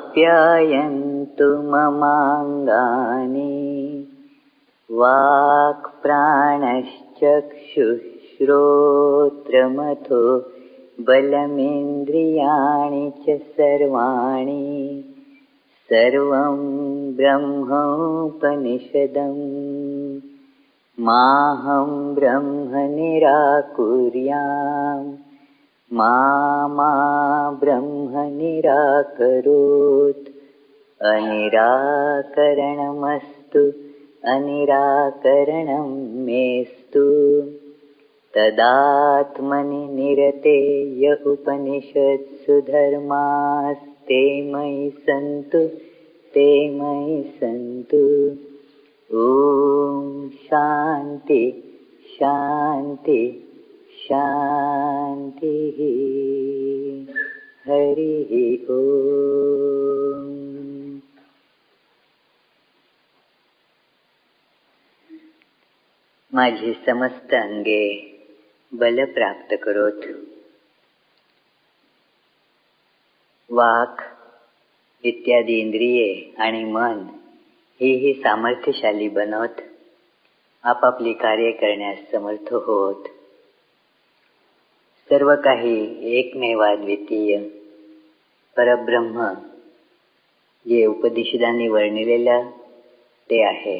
आप्यायन्तु ममाङ्गानि वाक् प्राणश्चक्षुश्रोत्रमथो बलमिन्द्रियाणि च सर्वाणि सर्वं ब्रह्मोपनिषदम् माहं ब्रह्म निराकुर्याम् मा ब्रह्म निराकरोत् अनिराकरणमस्तु अनिराकरणं मेस्तु तदात्मनि निरतेय उपनिषत्सु धर्मास्ते मयि सन्तु ते मयि सन्तु। ॐ शान्ति शान्ति शान्तिः। हरिः ओम्। माझी समस्त अंगे बल प्राप्त करोत, वाक इत्यादी इंद्रिये आणि मन ही सामर्थ्यशाली बनवत आपापली कार्य करण्यास समर्थ होत, सर्व काही एकमेवाद्वितीय परब्रह्म जे उपनिषदांनी वर्णिलेलं ते आहे.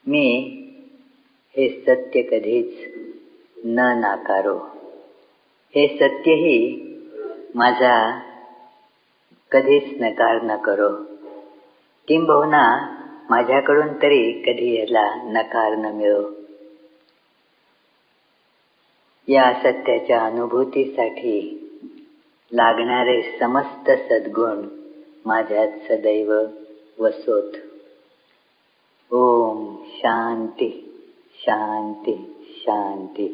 मी हे सत्य कधीच न नाकारो, हे सत्यही माझा कधीच नकार न करो, किंबहुना माझ्याकडून तरी कधी याला नकार न मिळो. या सत्याच्या अनुभूतीसाठी लागणारे समस्त सद्गुण माझ्यात सदैव वसोत. ओम शांती शांती शांती.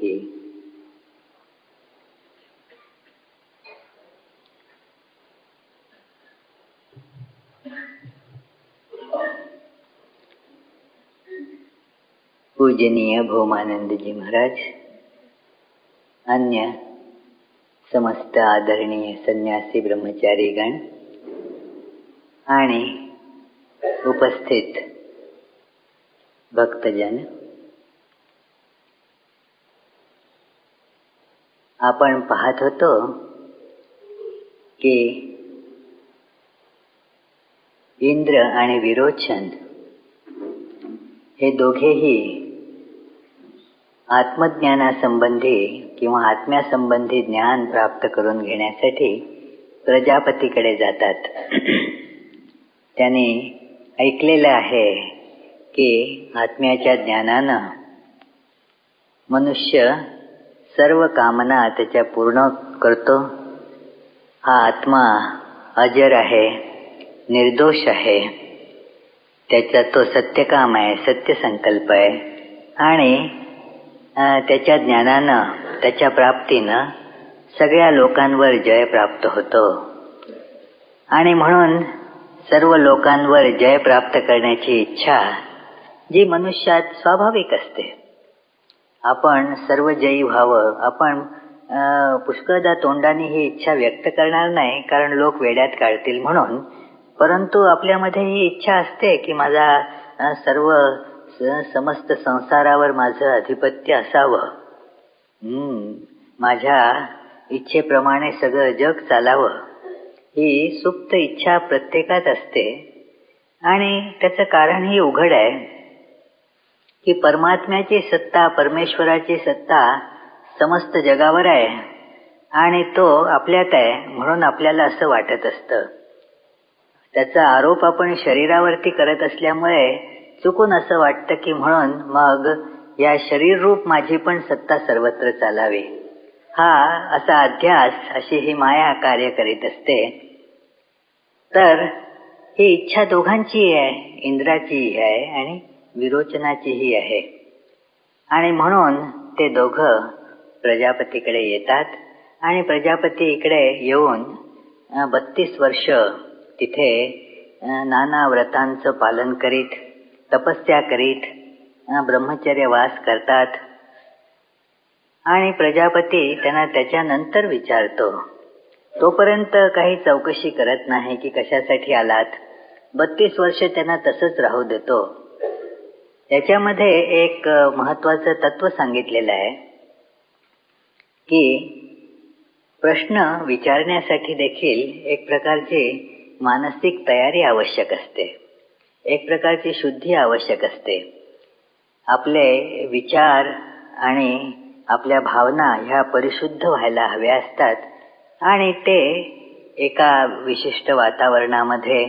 पूजनीय भौमानंदजी महाराज, अन्य समस्त आदरणीय संन्यासी ब्रह्मचारीगण आणि उपस्थित भक्तजन, आपण पाहत होतो की इंद्र आणि विरोचन हे दोघेही आत्मज्ञानासंबंधी किंवा आत्म्यासंबंधी ज्ञान प्राप्त करून घेण्यासाठी प्रजापतीकडे जातात. त्यांनी ऐकलेलं आहे की आत्म्याच्या ज्ञानानं मनुष्य सर्व कामना त्याच्या पूर्ण करतो. हा आत्मा अजर आहे, निर्दोष आहे, त्याचा तो सत्यकाम आहे, सत्य संकल्प आहे आणि त्याच्या ज्ञानानं, त्याच्या प्राप्तीनं सगळ्या लोकांवर जय प्राप्त होतो. आणि म्हणून सर्व लोकांवर जय प्राप्त करण्याची इच्छा जी मनुष्यात स्वाभाविक असते. आपण सर्व जयी व्हावं, आपण पुष्कळदा तोंडाने ही इच्छा व्यक्त करणार नाही, कारण लोक वेड्यात काढतील म्हणून, परंतु आपल्यामध्ये ही इच्छा असते की माझा सर्व समस्त संसारावर माझं अधिपत्य असावं, माझ्या इच्छेप्रमाणे सगळं जग चालावं. ही सुप्त इच्छा प्रत्येकात असते आणि त्याचं कारणही उघड आहे की परमात्म्याची सत्ता, परमेश्वराची सत्ता समस्त जगावर आहे आणि तो आपल्यात आहे म्हणून आपल्याला असं वाटत असतं. त्याचा आरोप आपण शरीरावरती करत असल्यामुळे चुकून असं वाटतं की म्हणून मग या शरीररूप माझी पण सत्ता सर्वत्र चालावी. हा असा अध्यास, अशी ही माया कार्य करीत असते. तर ही इच्छा दोघांची आहे, इंद्राचीही आहे आणि विरोचनाचीही आहे. आणि म्हणून ते दोघं प्रजापतीकडे येतात आणि प्रजापती इकडे येऊन 32 वर्ष तिथे नाना व्रतांचं पालन करीत, तपस्या करीत ब्रह्मचर्य वास करतात. आणि प्रजापती त्यांना त्याच्यानंतर विचारतो तोपर्यंत काही चौकशी करत नाही की कशासाठी आलात. 32 वर्ष त्यांना तसंच राहू देतो. याच्यामध्ये एक महत्वाचं तत्व सांगितलेलं आहे की प्रश्न विचारण्यासाठी देखील एक प्रकारची मानसिक तयारी आवश्यक असते, एक प्रकारची शुद्धी आवश्यक असते. आपले विचार आणि आपल्या भावना ह्या परिशुद्ध व्हायला हव्या असतात आणि ते एका विशिष्ट वातावरणामध्ये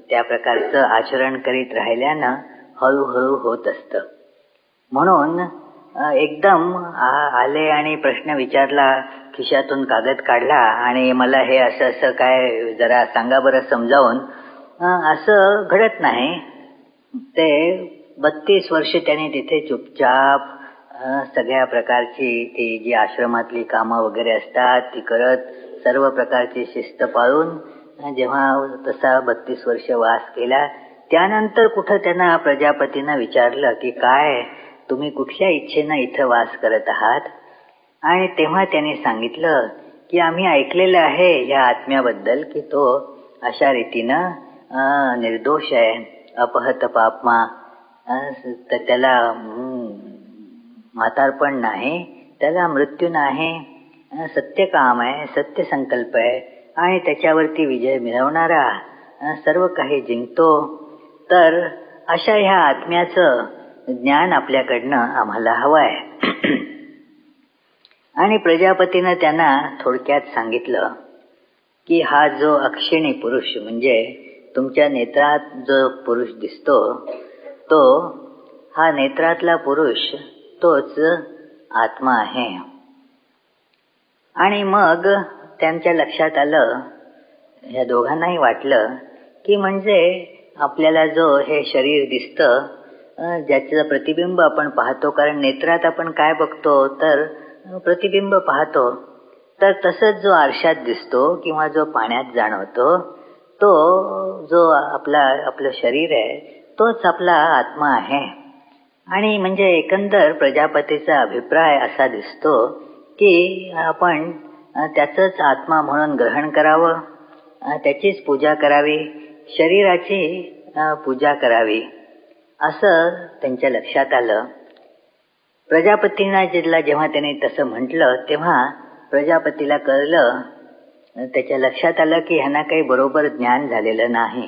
त्या प्रकारचं आचरण करीत राहिल्यानं हळूहळू होत असतं. म्हणून एकदम आले आणि प्रश्न विचारला, खिशातून कागद काढला आणि मला हे असं असं काय जरा सांगा बरं समजावून, असं घडत नाही. ते 32 वर्ष त्यांनी तिथे चुपचाप सगळ्या प्रकारची ती जी आश्रमातली कामं वगैरे असतात ती करत, सर्व प्रकारची शिस्त पाळून जेव्हा तसा 32 वर्ष वास केला, त्यानंतर कुठं त्यांना प्रजापतीनं विचारलं की काय तुम्ही कुठल्या इच्छेनं इथं वास करत आहात. आणि तेव्हा त्यांनी सांगितलं की आम्ही ऐकलेलं आहे या आत्म्याबद्दल की तो अशा रीतीनं निर्दोष आहे, अपहत पापमा, तर त्याला म्हातारपण नाही, त्याला मृत्यू नाही, सत्य काम आहे, सत्य संकल्प आहे आणि त्याच्यावरती विजय मिळवणारा सर्व काही जिंकतो. तर अशा ह्या आत्म्याचं ज्ञान आपल्याकडनं आम्हाला हवं आहे. आणि प्रजापतीनं त्यांना थोडक्यात सांगितलं की हा जो अक्षिणी पुरुष म्हणजे तुमच्या नेत्रात जो पुरुष दिसतो तो हा नेत्रातला पुरुष तोच आत्मा आहे. आणि मग त्यांच्या लक्षात आलं, या दोघांनाही वाटलं की म्हणजे आपल्याला जो हे शरीर दिसतं, ज्याचं प्रतिबिंब आपण पाहतो, कारण नेत्रात आपण काय बघतो तर प्रतिबिंब पाहतो, तर तसंच जो आरशात दिसतो किंवा जो पाण्यात जाणवतो तो जो आपलं शरीर आहे तोच आपला आत्मा आहे. आणि म्हणजे एकंदर प्रजापतीचा अभिप्राय असा दिसतो की आपण त्याचंच आत्मा म्हणून ग्रहण करावं, त्याचीच पूजा करावी, शरीराची पूजा करावी, असं त्यांच्या लक्षात आलं. प्रजापतींना जेव्हा त्यांनी तसं म्हटलं तेव्हा प्रजापतीला कळलं, त्याच्या लक्षात आलं की ह्यांना काही बरोबर ज्ञान झालेलं नाही.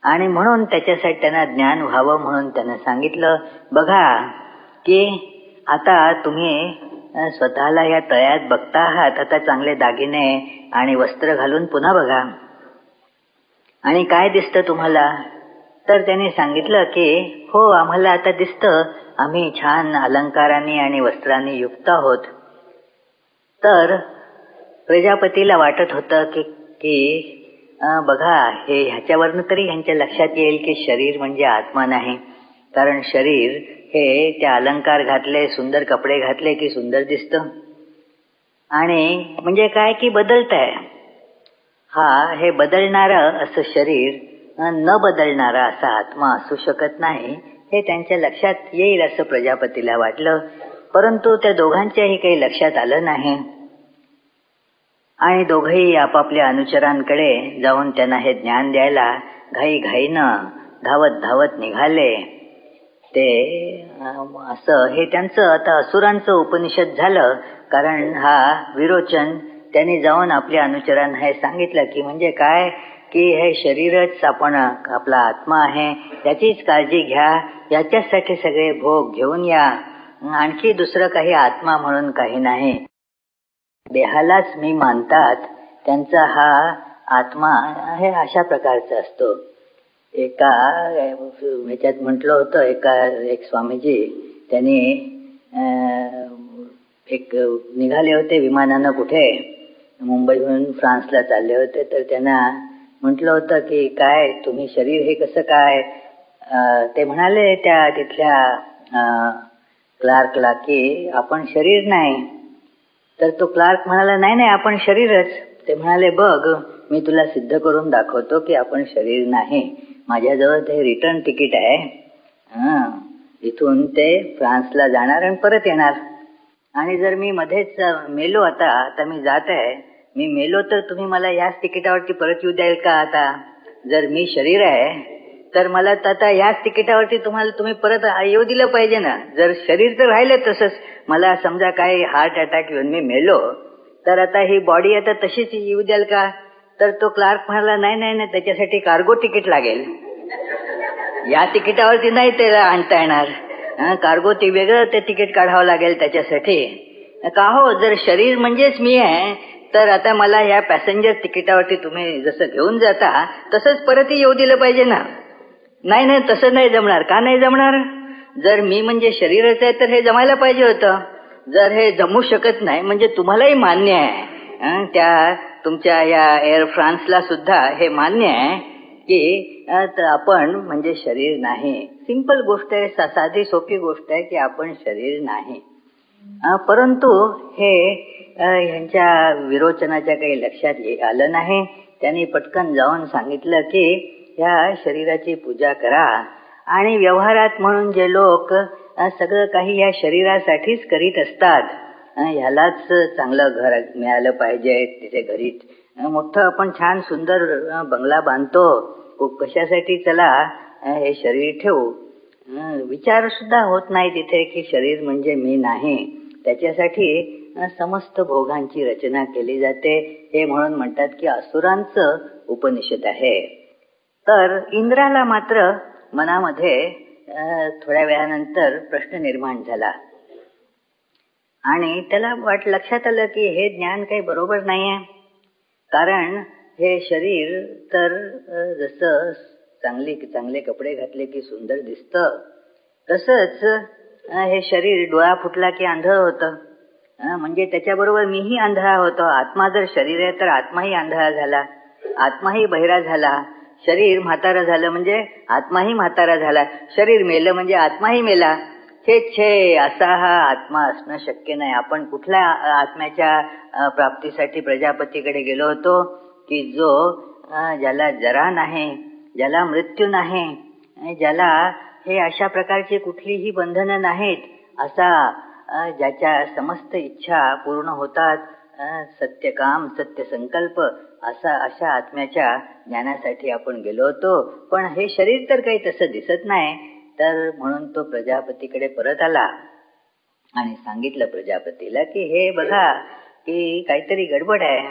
आणि म्हणून त्याच्यासाठी त्यांना ज्ञान व्हावं म्हणून त्यानं सांगितलं, बघा की आता तुम्ही स्वतःला या तळ्यात बघता आहात, आता चांगले दागिने आणि वस्त्र घालून पुन्हा बघा आणि काय दिसतं तुम्हाला. तर त्यांनी सांगितलं की हो, आम्हाला आता दिसतं आम्ही छान अलंकारांनी आणि वस्त्रांनी युक्त आहोत. तर प्रजापतीला वाटत होतं की बघा हे ह्याच्यावरनं तरी ह्यांच्या लक्षात येईल की शरीर म्हणजे आत्मा नाही, कारण शरीर हे त्या अलंकार घातले, सुंदर कपडे घातले की सुंदर दिसतं. आणि म्हणजे काय की बदलत आहे, हे बदलणारं असं शरीर न बदलणारा असा आत्मा असू शकत नाही, हे त्यांच्या लक्षात येईल असं प्रजापतीला वाटलं. परंतु त्या दोघांच्याही काही लक्षात आलं नाही आणि दोघंही आपापल्या अनुचरांकडे जाऊन त्यांना हे ज्ञान द्यायला घाईघाईनं धावत धावत निघाले. ते असं हे त्यांचं आता असुरांचं उपनिषद झालं, कारण हा विरोचन त्यांनी जाऊन आपल्या अनुचरांना हे सांगितलं की म्हणजे काय की हे शरीरच आपला आत्मा आहे, त्याचीच काळजी घ्या, याच्यासाठी सगळे भोग घेऊन या, आणखी दुसरं काही आत्मा म्हणून काही नाही. देहालाच मी मानतात त्यांचा हा आत्मा हे अशा प्रकारचा असतो. एका ह्याच्यात म्हटलं होतं, एक स्वामीजी त्यांनी एक निघाले होते विमानानं कुठे, मुंबईहून फ्रान्सला चालले होते. तर त्यांना म्हटलं होतं की काय तुम्ही शरीर हे कसं काय. ते म्हणाले त्या तिथल्या क्लार्कला की आपण शरीर नाही. तर तो क्लार्क म्हणाला नाही आपण शरीरच. ते म्हणाले बघ मी तुला सिद्ध करून दाखवतो की आपण शरीर नाही. माझ्याजवळ ते रिटर्न तिकीट आहे, इथून ते फ्रान्सला जाणार आणि परत येणार. आणि जर मी मध्येच मेलो आता मी जात आहे, मी मेलो तर तुम्ही मला याच तिकिटावरती परत येऊ द्याल का? आता जर मी शरीर आहे तर मला आता याच तिकिटावरती तुम्ही परत येऊ दिलं पाहिजे ना. जर शरीर तर राहिलं तसंच, मला समजा काय हार्ट अटॅक येऊन मी मेलो तर आता ही बॉडी आता तशीच येऊ द्याल का? तर तो क्लार्क म्हणाला नाही नाही नाही, त्याच्यासाठी कार्गो तिकीट लागेल, या तिकिटावरती नाही त्याला आणता येणार, कार्गो ते वेगळं ते तिकीट काढावं लागेल त्याच्यासाठी. का हो, जर शरीर म्हणजेच मी आहे तर आता मला या पॅसेंजर तिकिटावरती तुम्ही जसं घेऊन जाता तसंच परतही येऊ दिलं पाहिजे ना. नाही नाही, तसं नाही जमणार. का नाही जमणार? जर मी म्हणजे शरीरच आहे तर हे जमायला पाहिजे होतं. जर हे जमू शकत नाही म्हणजे तुम्हालाही मान्य आहे, त्या तुमच्या या एअर फ्रान्सला सुद्धा हे मान्य आहे की आपण म्हणजे शरीर नाही. सिंपल गोष्ट आहे, साधी सोपी गोष्ट आहे की आपण शरीर नाही. परंतु हे ह्यांच्या विरोचनाच्या काही लक्षात आलं नाही. त्यांनी पटकन जाऊन सांगितलं की ह्या शरीराची पूजा करा, आणि व्यवहारात म्हणून जे लोक सगळं काही या शरीरासाठीच करीत असतात, ह्यालाच चांगलं घर मिळालं पाहिजे, तिथे घरी मोठं आपण छान सुंदर बंगला बांधतो, कशासाठी? चला हे शरीर ठेवू. विचार सुद्धा होत नाही तिथे की शरीर म्हणजे मी नाही. त्याच्यासाठी समस्त भोगांची रचना केली जाते. हे म्हणून म्हणतात की असुरांचं उपनिषद आहे. तर इंद्राला मात्र मनामध्ये थोड्या वेळानंतर प्रश्न निर्माण झाला आणि त्याला लक्षात आलं की हे ज्ञान काही बरोबर नाही आहे. कारण हे शरीर तर जसं चांगले कपडे घातले की सुंदर दिसतं, तसंच हे शरीर डोळा फुटला की आंधळ होतं. म्हणजे त्याच्याबरोबर मीही आंधळा होतो. आत्मा जर शरीर आहे तर आत्माही आंधळा झाला, आत्माही बहिरा झाला. शरीर म्हातारा झालं म्हणजे आत्माही म्हातारा झाला. शरीर मेलं म्हणजे आत्माही मेला. छे असा हा आत्मा असणं शक्य नाही. आपण कुठल्या आत्म्याच्या प्राप्तीसाठी प्रजापतीकडे गेलो होतो की जो ज्याला जरा नाही, ज्याला मृत्यू नाही, ज्याला हे अशा प्रकारची कुठलीही बंधनं नाहीत, असा ज्याच्या समस्त इच्छा पूर्ण होतात, सत्यकाम सत्य संकल्प, अशा आत्म्याच्या ज्ञानासाठी आपण गेलो होतो. पण हे शरीर तर काही तसं दिसत नाही. तर म्हणून तो प्रजापतीकडे परत आला आणि सांगितलं प्रजापतीला की हे बघा की काहीतरी गडबड आहे,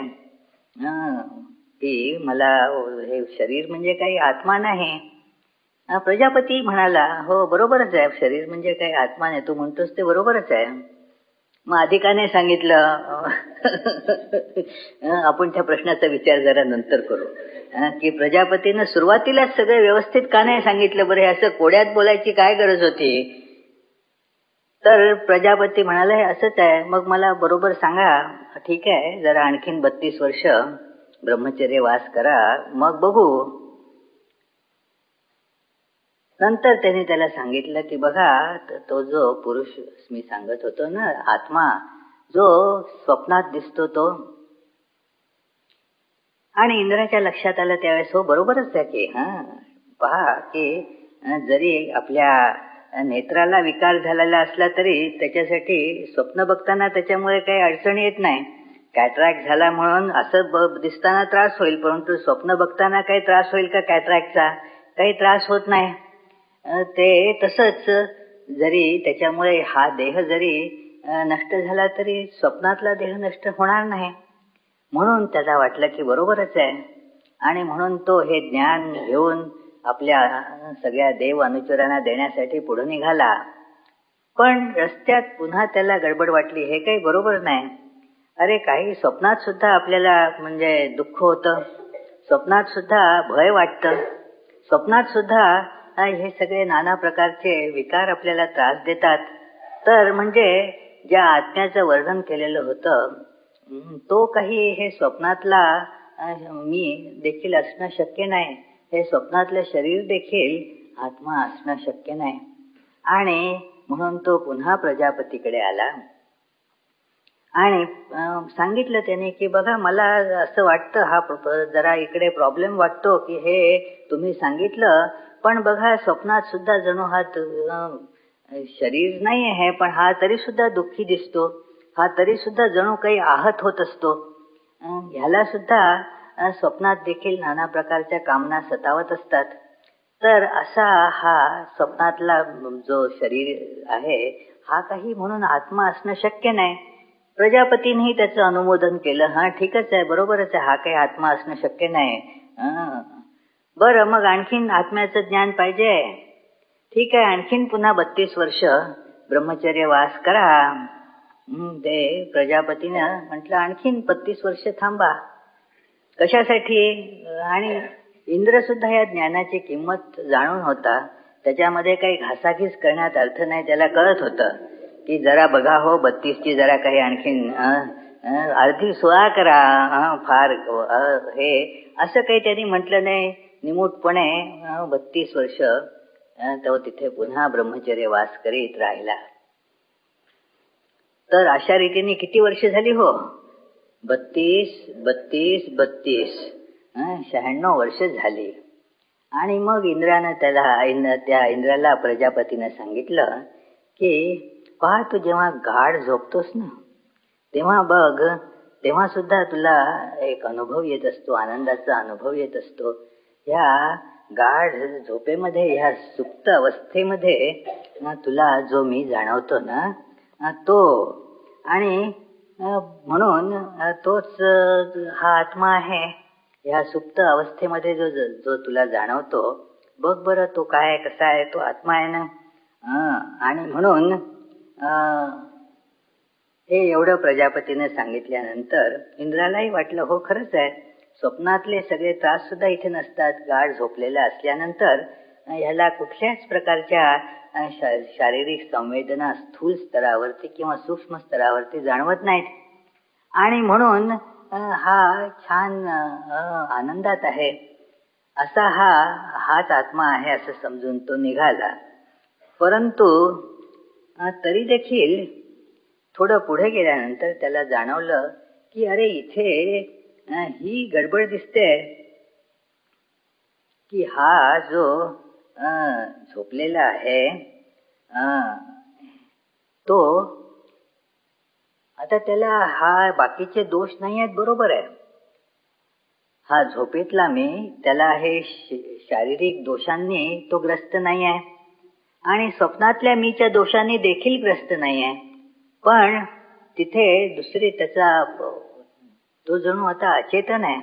की मला हे शरीर म्हणजे काही आत्मा नाही. प्रजापती म्हणाला हो बरोबरच आहे, शरीर म्हणजे काही आत्मा नाही, तू म्हणतोस ते बरोबरच आहे. मग अधिकाने सांगितलं आपण त्या प्रश्नाचा विचार जरा नंतर करू की प्रजापतीनं सुरुवातीलाच सगळं व्यवस्थित का नाही सांगितलं बरं? असं कोड्यात बोलायची काय गरज होती? तर प्रजापती म्हणाला हे असंच आहे. मग मला बरोबर सांगा. ठीक आहे, जरा आणखीन 32 वर्ष ब्रह्मचर्य वास करा, मग बघू. नंतर त्यांनी त्याला सांगितलं की बघा, तो जो पुरुष मी सांगत होतो ना, आत्मा जो स्वप्नात दिसतो तो, आणि इंद्राच्या लक्षात आलं त्यावेळेस हो बरोबरच आहे की पहा की जरी आपल्या नेत्राला विकार झालेला असला तरी त्याच्यासाठी स्वप्न बघताना त्याच्यामुळे काही अडचण येत नाही. कॅटरॅक्ट झाला म्हणून असं दिसताना त्रास होईल, परंतु स्वप्न बघताना काही त्रास होईल का कॅटरॅक्टचा? काही त्रास होत नाही. ते तसंच जरी त्याच्यामुळे हा देह जरी नष्ट झाला तरी स्वप्नातला देह नष्ट होणार नाही. म्हणून त्याला वाटलं की बरोबरच आहे, आणि म्हणून तो हे ज्ञान घेऊन आपल्या सगळ्या देव अनुचरांना देण्यासाठी पुढे निघाला. पण रस्त्यात पुन्हा त्याला गडबड वाटली, हे काही बरोबर नाही. अरे काही स्वप्नात सुद्धा आपल्याला म्हणजे दुःख होतं, स्वप्नात सुद्धा भय वाटतं, स्वप्नात सुद्धा हे सगळे नाना प्रकारचे विकार आपल्याला त्रास देतात. तर म्हणजे ज्या आत्म्याचं वर्णन केलेलं होतं तो काही हे स्वप्नातला मी देखील असणं शक्य नाही, हे स्वप्नातलं शरीर देखील आत्मा असणं शक्य नाही. आणि म्हणून तो पुन्हा प्रजापतीकडे आला आणि सांगितलं त्याने की बघा मला असं वाटतं, हा जरा इकडे प्रॉब्लेम वाटतो की हे तुम्ही सांगितलं, पण बघा स्वप्नात सुद्धा जणू हा शरीर नाही आहे, पण हा तरी सुद्धा दुःखी दिसतो, हा तरी सुद्धा जणू काही आहत होत असतो. ह्याला सुद्धा स्वप्नात देखील नाना प्रकारच्या कामना सतावत असतात. तर असा हा स्वप्नातला जो शरीर आहे हा काही म्हणून आत्मा असणं शक्य नाही. प्रजापतींनी त्याचं अनुमोदन केलं. हा ठीकच आहे, बरोबरच आहे, हा काही आत्मा असणं शक्य नाही. बरं, मग आणखीन आत्म्याचं ज्ञान पाहिजे. ठीक आहे, आणखीन पुन्हा 32 वर्ष ब्रह्मचर्य वास करा. ते प्रजापतीनं म्हटलं आणखीन 32 वर्ष थांबा. कशासाठी? आणि इंद्र सुद्धा या ज्ञानाची किंमत जाणून होता. त्याच्यामध्ये काही घासाघीस करण्यात अर्थ नाही. त्याला कळत होतं की जरा बघा हो, 32ची जरा काही आणखीन अर्धी सोळा करा, फार हे असं काही त्यांनी म्हटलं नाही. निमूटपणे 32 वर्ष तो तिथे पुन्हा ब्रह्मचर्य वास करीत राहिला. तर अशा रीतीने किती वर्ष झाली हो? 32, 32, 32, 96 वर्ष झाली. आणि मग इंद्रानं त्या इंद्राला प्रजापतीनं सांगितलं की पहा, तू जेव्हा गाढ झोपतोस ना तेव्हा बघ, तेव्हा सुद्धा तुला एक अनुभव येत असतो, आनंदाचा अनुभव येत असतो. ह्या गाढ झोपेमध्ये, ह्या सुप्त अवस्थेमध्ये तुला जो मी जाणवतो ना तो, आणि म्हणून तोच हा आत्मा आहे. ह्या सुप्त अवस्थेमध्ये जो तुला जाणवतो, बघ बरं तो काय आहे, कसा आहे, तो आत्मा आहे ना. आणि म्हणून हे एवढं प्रजापतीने सांगितल्यानंतर इंद्रालाही वाटलं हो, खरंच आहे, स्वप्नातले सगळे त्रास सुद्धा इथे नसतात. गाढ झोपलेला असल्यानंतर ह्याला कुठल्याच प्रकारच्या शारीरिक संवेदना स्थूल स्तरावरती किंवा सूक्ष्म स्तरावरती जाणवत नाहीत. आणि म्हणून हा छान आनंदात आहे. असा हाच आत्मा आहे असं समजून तो निघाला. परंतु तरी देखील थोडं पुढे गेल्यानंतर त्याला जाणवलं की अरे, इथे ही गडबड दिसते की हा जो झोपलेला आहे तो आता त्याला हा बाकीचे दोष नाही आहेत, बरोबर आहे. हा झोपेतला मी, त्याला हे शारीरिक दोषांनी तो ग्रस्त नाही आहे आणि स्वप्नातल्या मीच्या दोषांनी देखील ग्रस्त नाही आहे. पण तिथे दुसरी त्याचा तो जणू आता अचेतन आहे.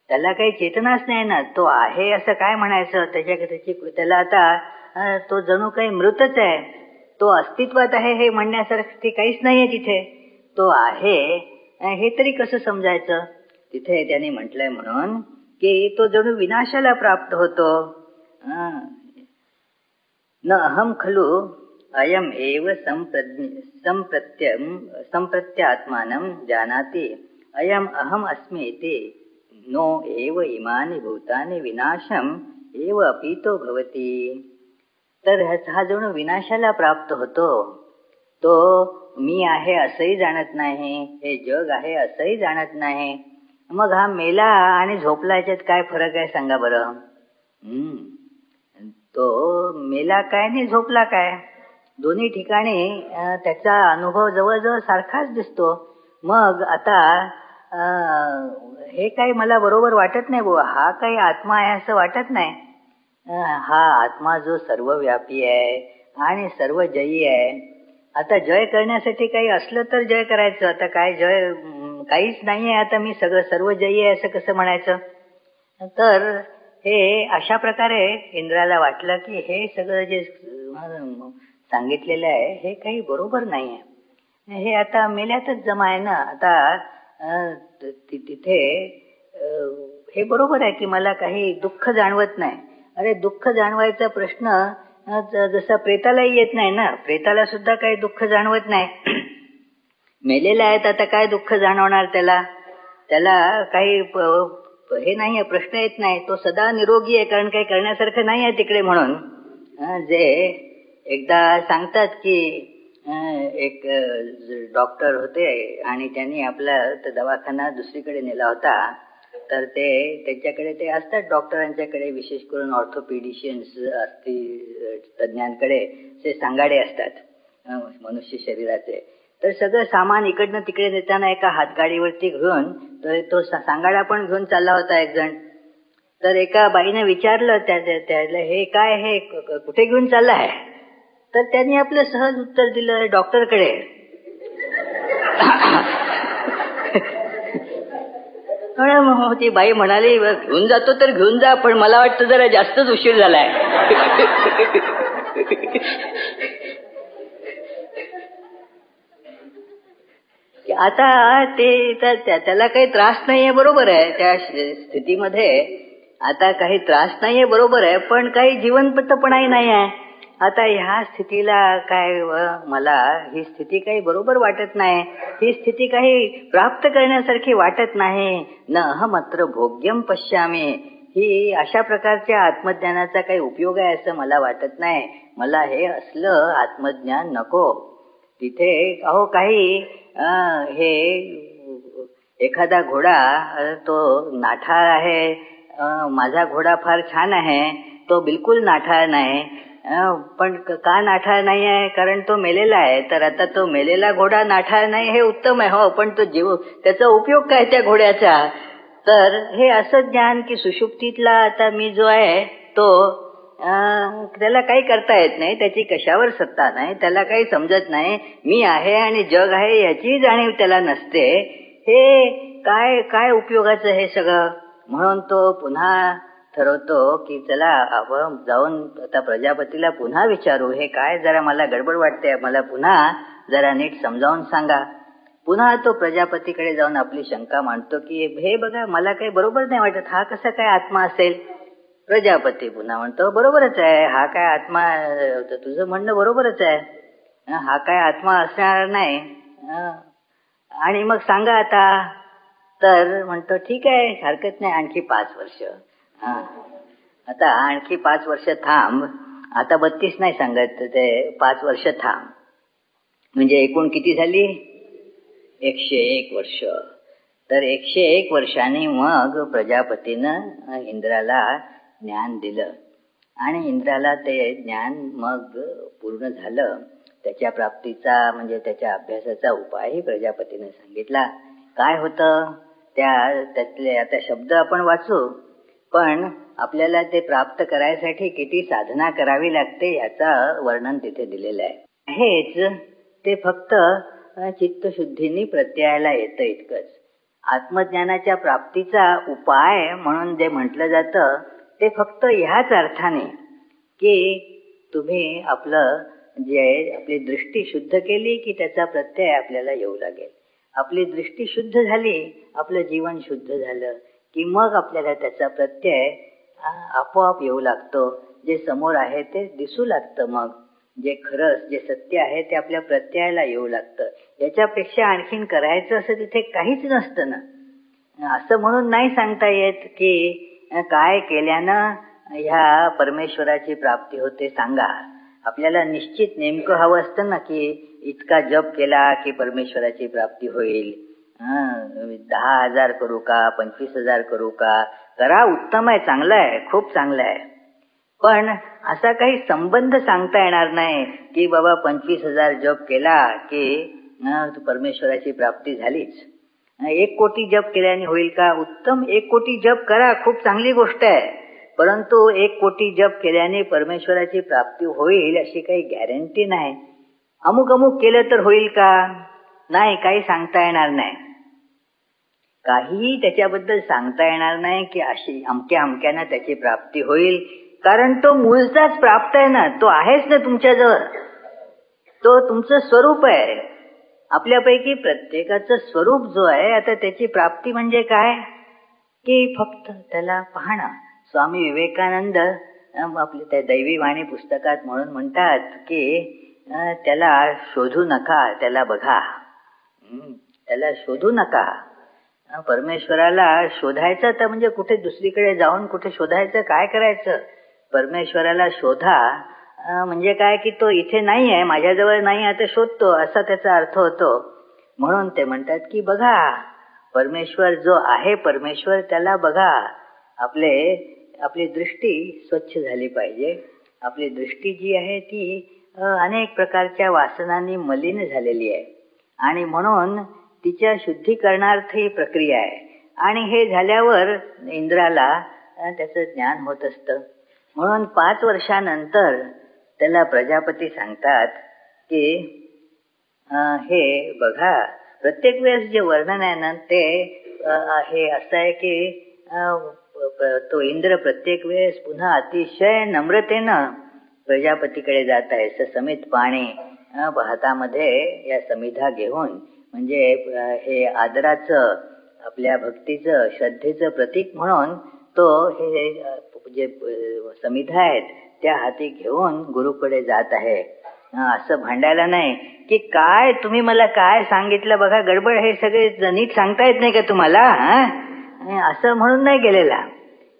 त्याला काही चेतनाच नाही ना. तो आहे असं काय म्हणायचं त्याला आता तो जणू काही मृतच आहे. तो अस्तित्वात आहे हे म्हणण्यासारखं काहीच नाहीये तिथे. तो आहे हे तरी कसं समजायचं? तिथे त्याने म्हटलंय म्हणून की तो जणू विनाशाला प्राप्त होतो. न अहम खलु अयम एव संप्रत्यात्मानं जानाति अयम अहम अस्मि इति नो एव इमानि भूतानि विनाशम एव अपीतो भवति. तर हा जणू विनाशाला प्राप्त होतो. तो मी आहे असंही जाणत नाही, हे जग आहे असंही जाणत नाही. मग हा मेला आणि झोपला याच्यात काय फरक आहे सांगा बरं? तो मेला काय आणि झोपला काय, दोन्ही ठिकाणी त्याचा अनुभव जवळजवळ सारखाच दिसतो. मग आता हे काही मला बरोबर वाटत नाही बुवा, हा काही आत्मा आहे असं वाटत नाही. हा आत्मा जो सर्वव्यापी आहे आणि सर्व जयी आहे. आता जय करण्यासाठी काही असलं तर जय करायचं. आता काय जय काहीच नाहीये, आता मी सगळं सर्व जयी आहे असं कसं म्हणायचं? तर हे अशा प्रकारे इंद्राला वाटलं की हे सगळं जे सांगितलेलं आहे हे काही बरोबर नाहीये. हे आता मेल्यातच जमा आहे ना. आता तिथे हे बरोबर आहे की मला काही दुःख जाणवत नाही. अरे, दुःख जाणवायचा प्रश्न जसा प्रेतालाही येत नाही ना. प्रेताला सुद्धा काही दुःख जाणवत नाही. मेलेले आहेत, आता काय दुःख जाणवणार त्याला? त्याला काही हे नाहीये, प्रश्न येत नाही. तो सदा निरोगी आहे, कारण काही करण्यासारखं नाही आहे तिकडे. म्हणून जे एकदा सांगतात की एक डॉक्टर होते आणि त्यांनी आपला दवाखाना दुसरीकडे नेला होता. तर त्यांच्याकडे ते असतात डॉक्टरांच्याकडे, विशेष करून ऑर्थोपेडिशियन्स असतील, तज्ञांकडे ते सांगाडे असतात मनुष्य शरीराचे. तर सगळं सामान इकडनं तिकडे नेताना एका हातगाडीवरती घेऊन तर तो सांगाडा पण घेऊन चालला होता एक जण. तर एका बाईने विचारलं त्याला, हे काय, हे कुठे घेऊन चाललाय? तर त्यांनी आपलं सहज उत्तर दिलं, डॉक्टरकडे. ती बाई म्हणाली, घेऊन जातो तर घेऊन जा, पण मला वाटतं जरा जास्तच उशीर झालाय. आता ते त्याला काही त्रास नाहीये, बरोबर आहे, त्या स्थितीमध्ये आता काही त्रास नाहीये, बरोबर आहे, पण काही जिवंतपणाही नाही आहे. आता ह्या स्थितीला काय, मला ही स्थिती काही बरोबर वाटत नाही, ही स्थिती काही प्राप्त करण्यासारखी वाटत नाही. न अहमत्र भोग्यम पश्यामी, ही अशा प्रकारच्या आत्मज्ञानाचा काही उपयोग आहे असं मला वाटत नाही. मला हे असलं आत्मज्ञान नको. तिथे अहो काही हे एखादा घोडा तो नाठाळ आहे, माझा घोडा फार छान आहे, तो बिलकुल नाठाळ नाही. पण का नाठाळ नाही आहे? कारण तो मेलेला आहे. तर आता तो मेलेला घोडा नाठाळ नाही हे उत्तम आहे, हो, पण तो जीव, त्याचा उपयोग काय त्या घोड्याचा? तर हे असं ज्ञान की सुषुप्तीतला आता मी जो आहे तो त्याला काही करता येत नाही, त्याची कशावर सत्ता नाही, त्याला काही समजत नाही, मी आहे आणि जग आहे याची जाणीव त्याला नसते. हे काय काय उपयोगाचं हे सगळं? म्हणून तो पुन्हा ठरवतो की चला आपण जाऊन आता प्रजापतीला पुन्हा विचारू, हे काय जरा मला गडबड वाटते, मला पुन्हा जरा नीट समजावून सांगा. पुन्हा तो प्रजापतीकडे जाऊन आपली शंका मांडतो की हे बघा, मला काही बरोबर नाही वाटत, हा कसा काय आत्मा असेल? प्रजापती पुन्हा म्हणतो, बरोबरच आहे, हा काय आत्मा, तुझं म्हणणं बरोबरच आहे, हा काय आत्मा असणार नाही. आणि मग सांगा आता. तर म्हणतो ठीक आहे, हरकत नाही, आणखी 5 वर्ष. आता आणखी 5 वर्ष थांब. आता 32 नाही सांगत, ते 5 वर्ष थांब. म्हणजे एकूण किती झाली? 101 वर्ष. तर 101 वर्षांनी मग प्रजापतीनं इंद्राला ज्ञान दिलं आणि इंद्राला ते ज्ञान मग पूर्ण झालं. त्याच्या प्राप्तीचा म्हणजे त्याच्या अभ्यासाचा उपायही प्रजापतीने सांगितला. काय होतं त्यातले आता शब्द आपण वाचू, पण आपल्याला ते प्राप्त करायसाठी किती साधना करावी लागते याचं वर्णन तिथे दिलेलं आहे. हेच ते फक्त चित्तशुद्धीने प्रत्ययाला येतं इतकंच. आत्मज्ञानाच्या प्राप्तीचा उपाय म्हणून जे म्हटलं जातं ते फक्त ह्याच अर्थाने की तुम्ही आपलं जे आपली दृष्टी शुद्ध केली की त्याचा प्रत्यय आपल्याला येऊ लागेल. आपली दृष्टी शुद्ध झाली, आपलं जीवन शुद्ध झालं की मग आपल्याला त्याचा प्रत्यय आपोआप येऊ लागतो. जे समोर आहे ते दिसू लागतं. मग जे खरंच जे सत्य आहे ते आपल्या प्रत्ययाला येऊ लागतं. याच्यापेक्षा आणखीन करायचं असं तिथे काहीच नसतं ना. असं म्हणून नाही सांगता येत की काय केल्यानं ह्या परमेश्वराची प्राप्ती होते सांगा. आपल्याला निश्चित नेमकं हवं असतं ना की इतका जप केला की परमेश्वराची प्राप्ती होईल. 10,000 करू का, 25,000 करू का? करा, उत्तम आहे, चांगलं आहे, खूप चांगलं आहे. पण असा काही संबंध सांगता येणार नाही की बाबा 25,000 जप केला की परमेश्वराची प्राप्ती झालीच. 1 कोटी जप केल्याने होईल का? उत्तम, 1 कोटी जप करा, खूप चांगली गोष्ट आहे. परंतु 1 कोटी जप केल्याने परमेश्वराची प्राप्ती होईल अशी काही गॅरंटी नाही. अमुक अमुक केलं तर होईल का? नाही, काही सांगता येणार नाही. काहीही त्याच्याबद्दल सांगता येणार नाही की अशी अमक्या अमक्यानं त्याची प्राप्ती होईल. कारण तो मूळचाच प्राप्त आहे ना, तो आहेच ना तुमच्याजवळ, तो तुमचं स्वरूप आहे. आपल्यापैकी प्रत्येकाचं स्वरूप जो आहे, आता त्याची प्राप्ती म्हणजे काय की फक्त त्याला पाहणं. स्वामी विवेकानंद आपल्या त्या दैवी वाणी पुस्तकात म्हणून म्हणतात की त्याला शोधू नका, त्याला बघा. त्याला शोधू नका. परमेश्वराला शोधायचं तर म्हणजे कुठे दुसरीकडे जाऊन कुठे शोधायचं, काय करायचं? परमेश्वराला शोधा म्हणजे काय की तो इथे नाही आहे, माझ्याजवळ नाही, आता शोधतो असा त्याचा अर्थ होतो. म्हणून ते म्हणतात की बघा, परमेश्वर जो आहे परमेश्वर त्याला बघा. आपली दृष्टी स्वच्छ झाली पाहिजे. आपली दृष्टी जी आहे ती अनेक प्रकारच्या वासनांनी मलिन झालेली आहे. आणि म्हणून तिच्या शुद्धीकरणार्थ ही प्रक्रिया आहे. आणि हे झाल्यावर इंद्राला त्याचं ज्ञान होत असतं. म्हणून 5 वर्षानंतर त्याला प्रजापती सांगतात की हे बघा, प्रत्येक वेळेस जे वर्णन आहे ना ते हे असं आहे की तो इंद्र प्रत्येक वेळेस पुन्हा अतिशय नम्रतेनं प्रजापतीकडे जात आहे. समित पाणी हातामध्ये या समिधा घेऊन, म्हणजे हे आदराचं, आपल्या भक्तीचं, श्रद्धेचं प्रतीक म्हणून तो हे जे समिधा आहेत त्या हाती घेऊन गुरुकडे जात आहे. असं भांडायला नाही की काय तुम्ही मला काय सांगितलं बघा, गडबड, हे सगळे नीट सांगता येत नाही का तुम्हाला, असं म्हणून नाही गेलेला.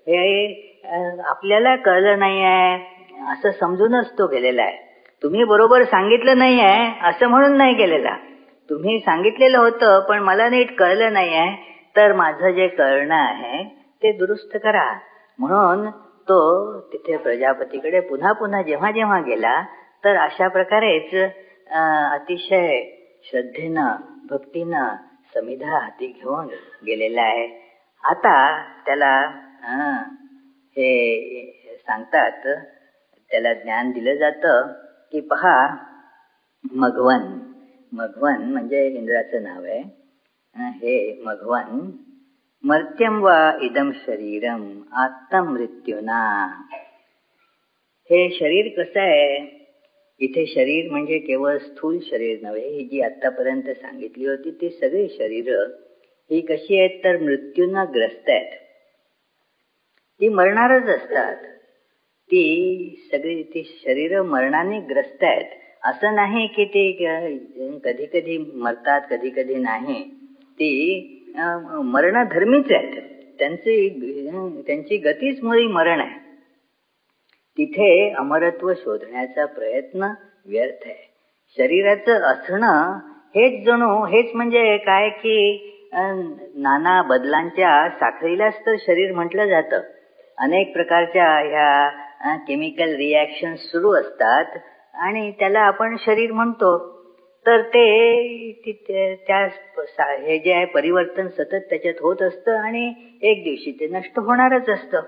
हे आपल्याला कळलं नाही आहे असं समजूनच तो गेलेला आहे. तुम्ही बरोबर सांगितलं नाही आहे असं म्हणून नाही गेलेला. तुम्ही सांगितलेलं होतं पण मला नीट कळलं नाही आहे, तर माझं जे कळणं आहे ते दुरुस्त करा. म्हणून तो तिथे प्रजापतीकडे पुन्हा पुन्हा जेव्हा जेव्हा गेला तर अशा प्रकारेच अतिशय श्रद्धेनं, भक्तीनं समिधा हाती घेऊन गेलेला आहे. आता त्याला हे सांगतात, त्याला ज्ञान दिलं जातं की पहा, मघवन, मघवन म्हणजे इंद्राचं नाव आहे. हे मघवन, मर्त्यम वा इदम शरीरम आत्म मृत्युना. हे शरीर कसं आहे, इथे शरीर म्हणजे केवळ स्थूल शरीर नव्हे, ही जी आतापर्यंत सांगितली होती ती सगळी शरीर ही कशी आहेत तर मृत्यूंना ग्रस्त आहेत. ती मरणारच असतात. ती सगळी ती शरीर मरणाने ग्रस्त आहेत. असं नाही की ती कधी कधी मरतात कधी कधी नाही. ती मरणधर्मीच आहेत. त्यांची गतीच मुळी मरण आहे. तिथे अमरत्व शोधण्याचा प्रयत्न व्यर्थ आहे. शरीराचं असणं हेच जणू हेच म्हणजे काय की नाना बदलांच्या साखळीलाच तर शरीर म्हटलं जातं. अनेक प्रकारच्या ह्या केमिकल रिॲक्शन्स सुरू असतात आणि त्याला आपण शरीर म्हणतो. तर ते त्या हे जे आहे परिवर्तन सतत त्याच्यात होत असतं आणि एक दिवशी ते नष्ट होणारच असतं.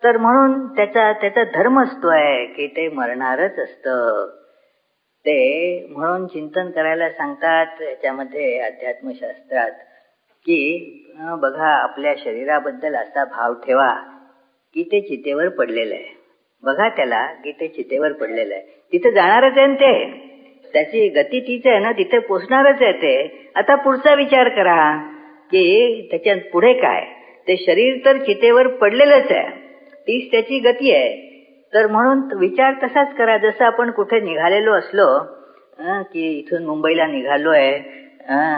तर म्हणून त्याचा धर्मच तो आहे की ते मरणारच असतं. ते म्हणून चिंतन करायला सांगतात याच्यामध्ये अध्यात्मशास्त्रात की बघा, आपल्या शरीराबद्दल असा भाव ठेवा की ते चितेवर पडलेलं आहे. बघा त्याला की ते चितेवर पडलेलं आहे. तिथे जाणारच आहे ते, त्याची गती तीच आहे ना, तिथे पोचणारच आहे ते. आता पुढचा विचार करा की त्याच्यात पुढे काय. ते शरीर तर चितेवर पडलेलंच आहे, तीच त्याची गती आहे. तर म्हणून विचार तसाच करा. जसं आपण कुठे निघालेलो असलो की इथून मुंबईला निघालो आहे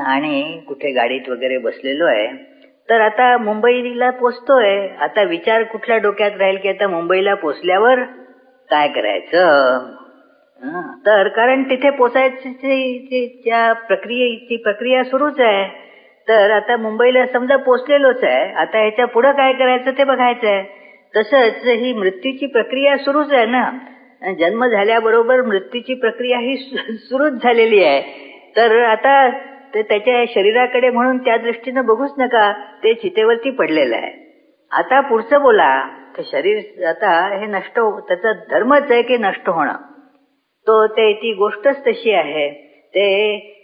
आणि कुठे गाडीत वगैरे बसलेलो आहे, तर आता मुंबईला पोचतोय. आता विचार कुठल्या डोक्यात राहील की आता मुंबईला पोचल्यावर काय करायचं. तर कारण तिथे पोचायची प्रक्रिया सुरूच आहे. तर आता मुंबईला समजा पोचलेलोच आहे, आता ह्याच्या पुढं काय करायचं ते बघायचं आहे. तसंच ही मृत्यूची प्रक्रिया सुरूच आहे ना. जन्म झाल्याबरोबर मृत्यूची प्रक्रिया ही सुरूच झालेली आहे. तर आता ते त्याच्या शरीराकडे म्हणून त्या दृष्टीनं बघूच नका, ते चितेवरती पडलेलं आहे. आता पुढचं बोला. ते शरीर आता हे नष्ट, त्याचा धर्मच आहे की नष्ट होणं. ती गोष्टच तशी आहे. ते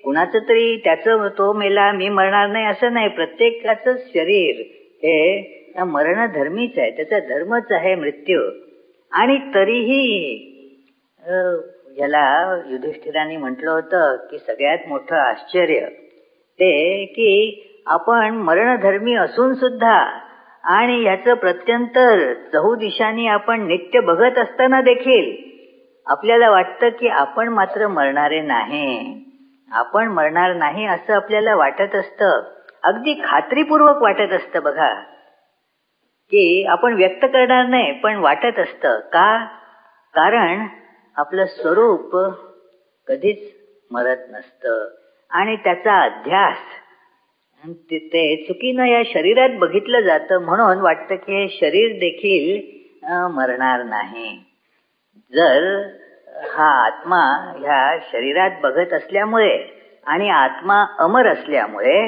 कुणाचं तरी त्याचं तो मेला मी मरणार नाही असं नाही. प्रत्येकाचं शरीर हे मरणधर्मीच आहे, त्याचा धर्मच आहे मृत्यू. आणि तरीही याला युधिष्ठिराने म्हटलं होतं की सगळ्यात मोठं आश्चर्य ते की आपण मरणधर्मी असून सुद्धा आणि याचं प्रत्यंतर चहूदिशांनी आपण नित्य बघत असताना देखील आपल्याला वाटतं की आपण मात्र मरणारे नाही, आपण मरणार नाही असं आपल्याला वाटत असतं. अगदी खात्रीपूर्वक वाटत असतं बघा, की आपण व्यक्त करणार नाही पण वाटत असतं. का? कारण आपलं स्वरूप कधीच मरत नसतं आणि त्याचा अध्यास ते चुकीनं या शरीरात बघितलं जातं. म्हणून वाटतं की हे शरीर देखील मरणार नाही. जर हा आत्मा ह्या शरीरात बघत असल्यामुळे आणि आत्मा अमर असल्यामुळे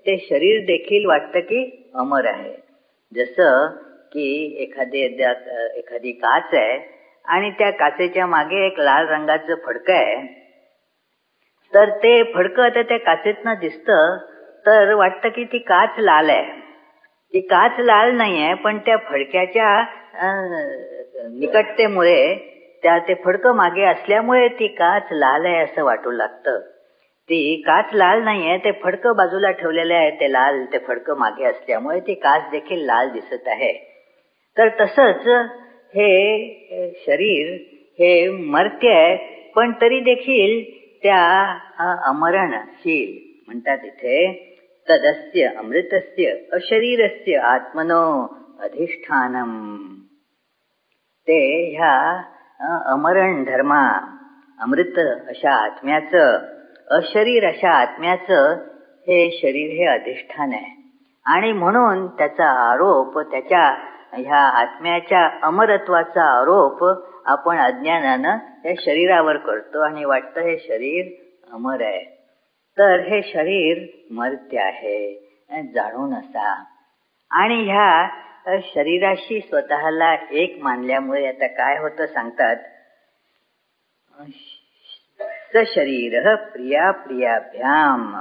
ते शरीर देखील वाटतं की अमर आहे. जसं की एखादी काच आहे आणि त्या काचेच्या मागे एक लाल रंगाचं फडकं आहे, तर ते फडकं आता त्या काचेतनं दिसतं तर वाटतं की ती काच लाल आहे. ती काच लाल नाही आहे, पण त्या फडक्याच्या निकटतेमुळे ते फडकं मागे असल्यामुळे ती काच लाल आहे असं वाटू लागतं. ती काच लाल नाही आहे, ते फडकं बाजूला ठेवलेलं आहे, ते फडकं मागे असल्यामुळे ती काच देखील लाल दिसत आहे. तर तसंच हे शरीर हे मर्त्य आहे, पण तरी देखील त्या अमरणशील. म्हणतात इथे तदस्य अमृतस्य अशरीरस्य आत्मनो अधिष्ठानम. ते ह्या अमरण धर्मा, अमृत अशा आत्म्याचं, अशरीर अशा आत्म्याचं हे शरीर हे अधिष्ठान आहे. आणि म्हणून त्याचा आरोप, त्याच्या ह्या आत्म्याच्या अमरत्वाचा आरोप आपण अज्ञानानं या शरीरावर करतो आणि वाटतं हे शरीर अमर आहे. तर हे शरीर मर्त्य आहे जाणून असा. आणि ह्या शरीराशी स्वतःला एक मानल्यामुळे आता काय होतं सांगतात, सशरीर प्रिया प्रियाभ्याम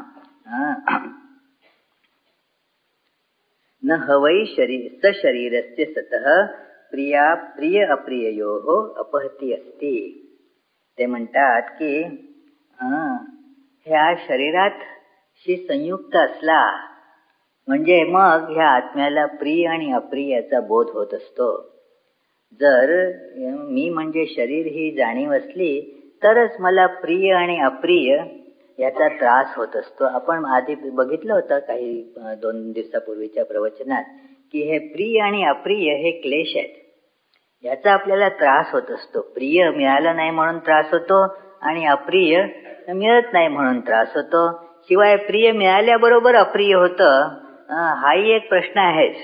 न हवै सशरीरस्य सतः प्रिया प्रिय अप्रिययोः अपहती अस्ति. ते म्हणतात की ह्या शरीरात शी संयुक्त असला म्हणजे मग ह्या आत्म्याला प्रिय आणि अप्रियाचा बोध होत असतो. जर मी म्हणजे शरीर ही जाणीव असली तरच मला प्रिय आणि अप्रिय याचा त्रास होत असतो. आपण आधी बघितलं होतं काही 2 दिवसापूर्वीच्या प्रवचनात की हे प्रिय आणि अप्रिय हे क्लेश आहेत, याचा आपल्याला त्रास होत असतो. प्रिय मिळालं नाही म्हणून त्रास होतो आणि अप्रिय मिळत नाही म्हणून त्रास होतो. शिवाय प्रिय मिळाल्याबरोबर अप्रिय होतं हाही एक प्रश्न आहेच.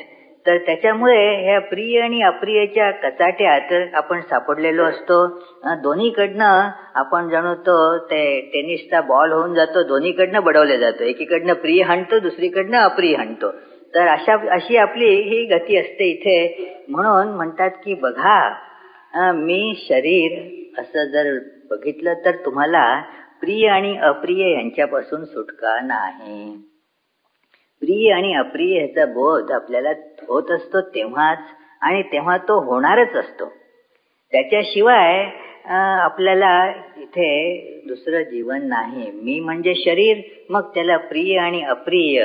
तर त्याच्यामुळे ह्या प्रिय आणि अप्रियच्या कचाट्यात आपण सापडलेलो असतो. दोन्हीकडनं आपण जणू ते टेनिसचा बॉल होऊन जातो, दोन्हीकडनं बडवले जातो. एकीकडनं प्रिय हाणतो, दुसरीकडनं अप्रिय हाणतो. तर अशी आपली ही गती असते इथे. म्हणून म्हणतात की बघा, मी शरीर असं जर बघितलं तर तुम्हाला प्रिय आणि अप्रिय यांच्यापासून सुटका नाही. प्रिय आणि अप्रिय ह्याचा बोध आपल्याला होत असतो तेव्हाच, आणि तेव्हा तो होणारच असतो. त्याच्याशिवाय आपल्याला इथे दुसरं जीवन नाही. मी म्हणजे शरीर, मग त्याला प्रिय आणि अप्रिय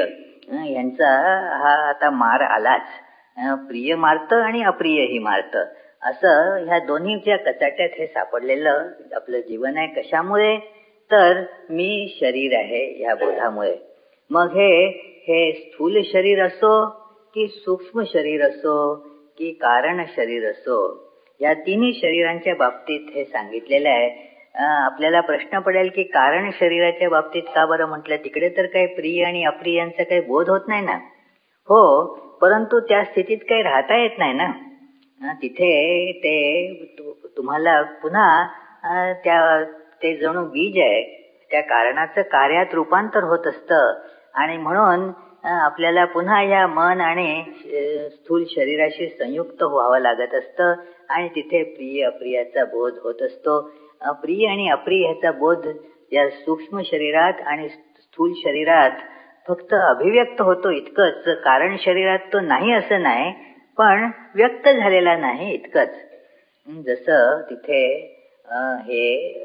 यांचा हा आता मार आलाच. प्रिय मारतं आणि अप्रियही मारतं. असं ह्या दोन्हीच्या कचाट्यात हे सापडलेलं आपलं जीवन आहे. कशामुळे? तर मी शरीर आहे ह्या बोधामुळे. मग हे स्थूल शरीर असो की सूक्ष्म शरीर असो की कारण शरीर असो, या तिन्ही शरीरांच्या बाबतीत हे सांगितलेलं आहे. आपल्याला प्रश्न पडेल की कारण शरीराच्या बाबतीत का बरं म्हटलं? तिकडे तर काही प्रिय आणि अप्रियांचा काही बोध होत नाही ना. हो, परंतु त्या स्थितीत काही राहता येत नाही ना. तिथे ते तुम्हाला पुन्हा ते जणू बीज आहे, त्या कारणाचं कार्यात रूपांतर होत असतं. आणि म्हणून आपल्याला पुन्हा या मन आणि स्थूल शरीराशी संयुक्त व्हावं लागत असतं आणि तिथे प्रिय अप्रियाचा बोध होत असतो. प्रिय आणि अप्रिय ह्याचा बोध या सूक्ष्म शरीरात आणि स्थूल शरीरात फक्त अभिव्यक्त होतो इतकंच. कारण शरीरात तो नाही असं नाही, पण व्यक्त झालेला नाही इतकंच. जसं तिथे हे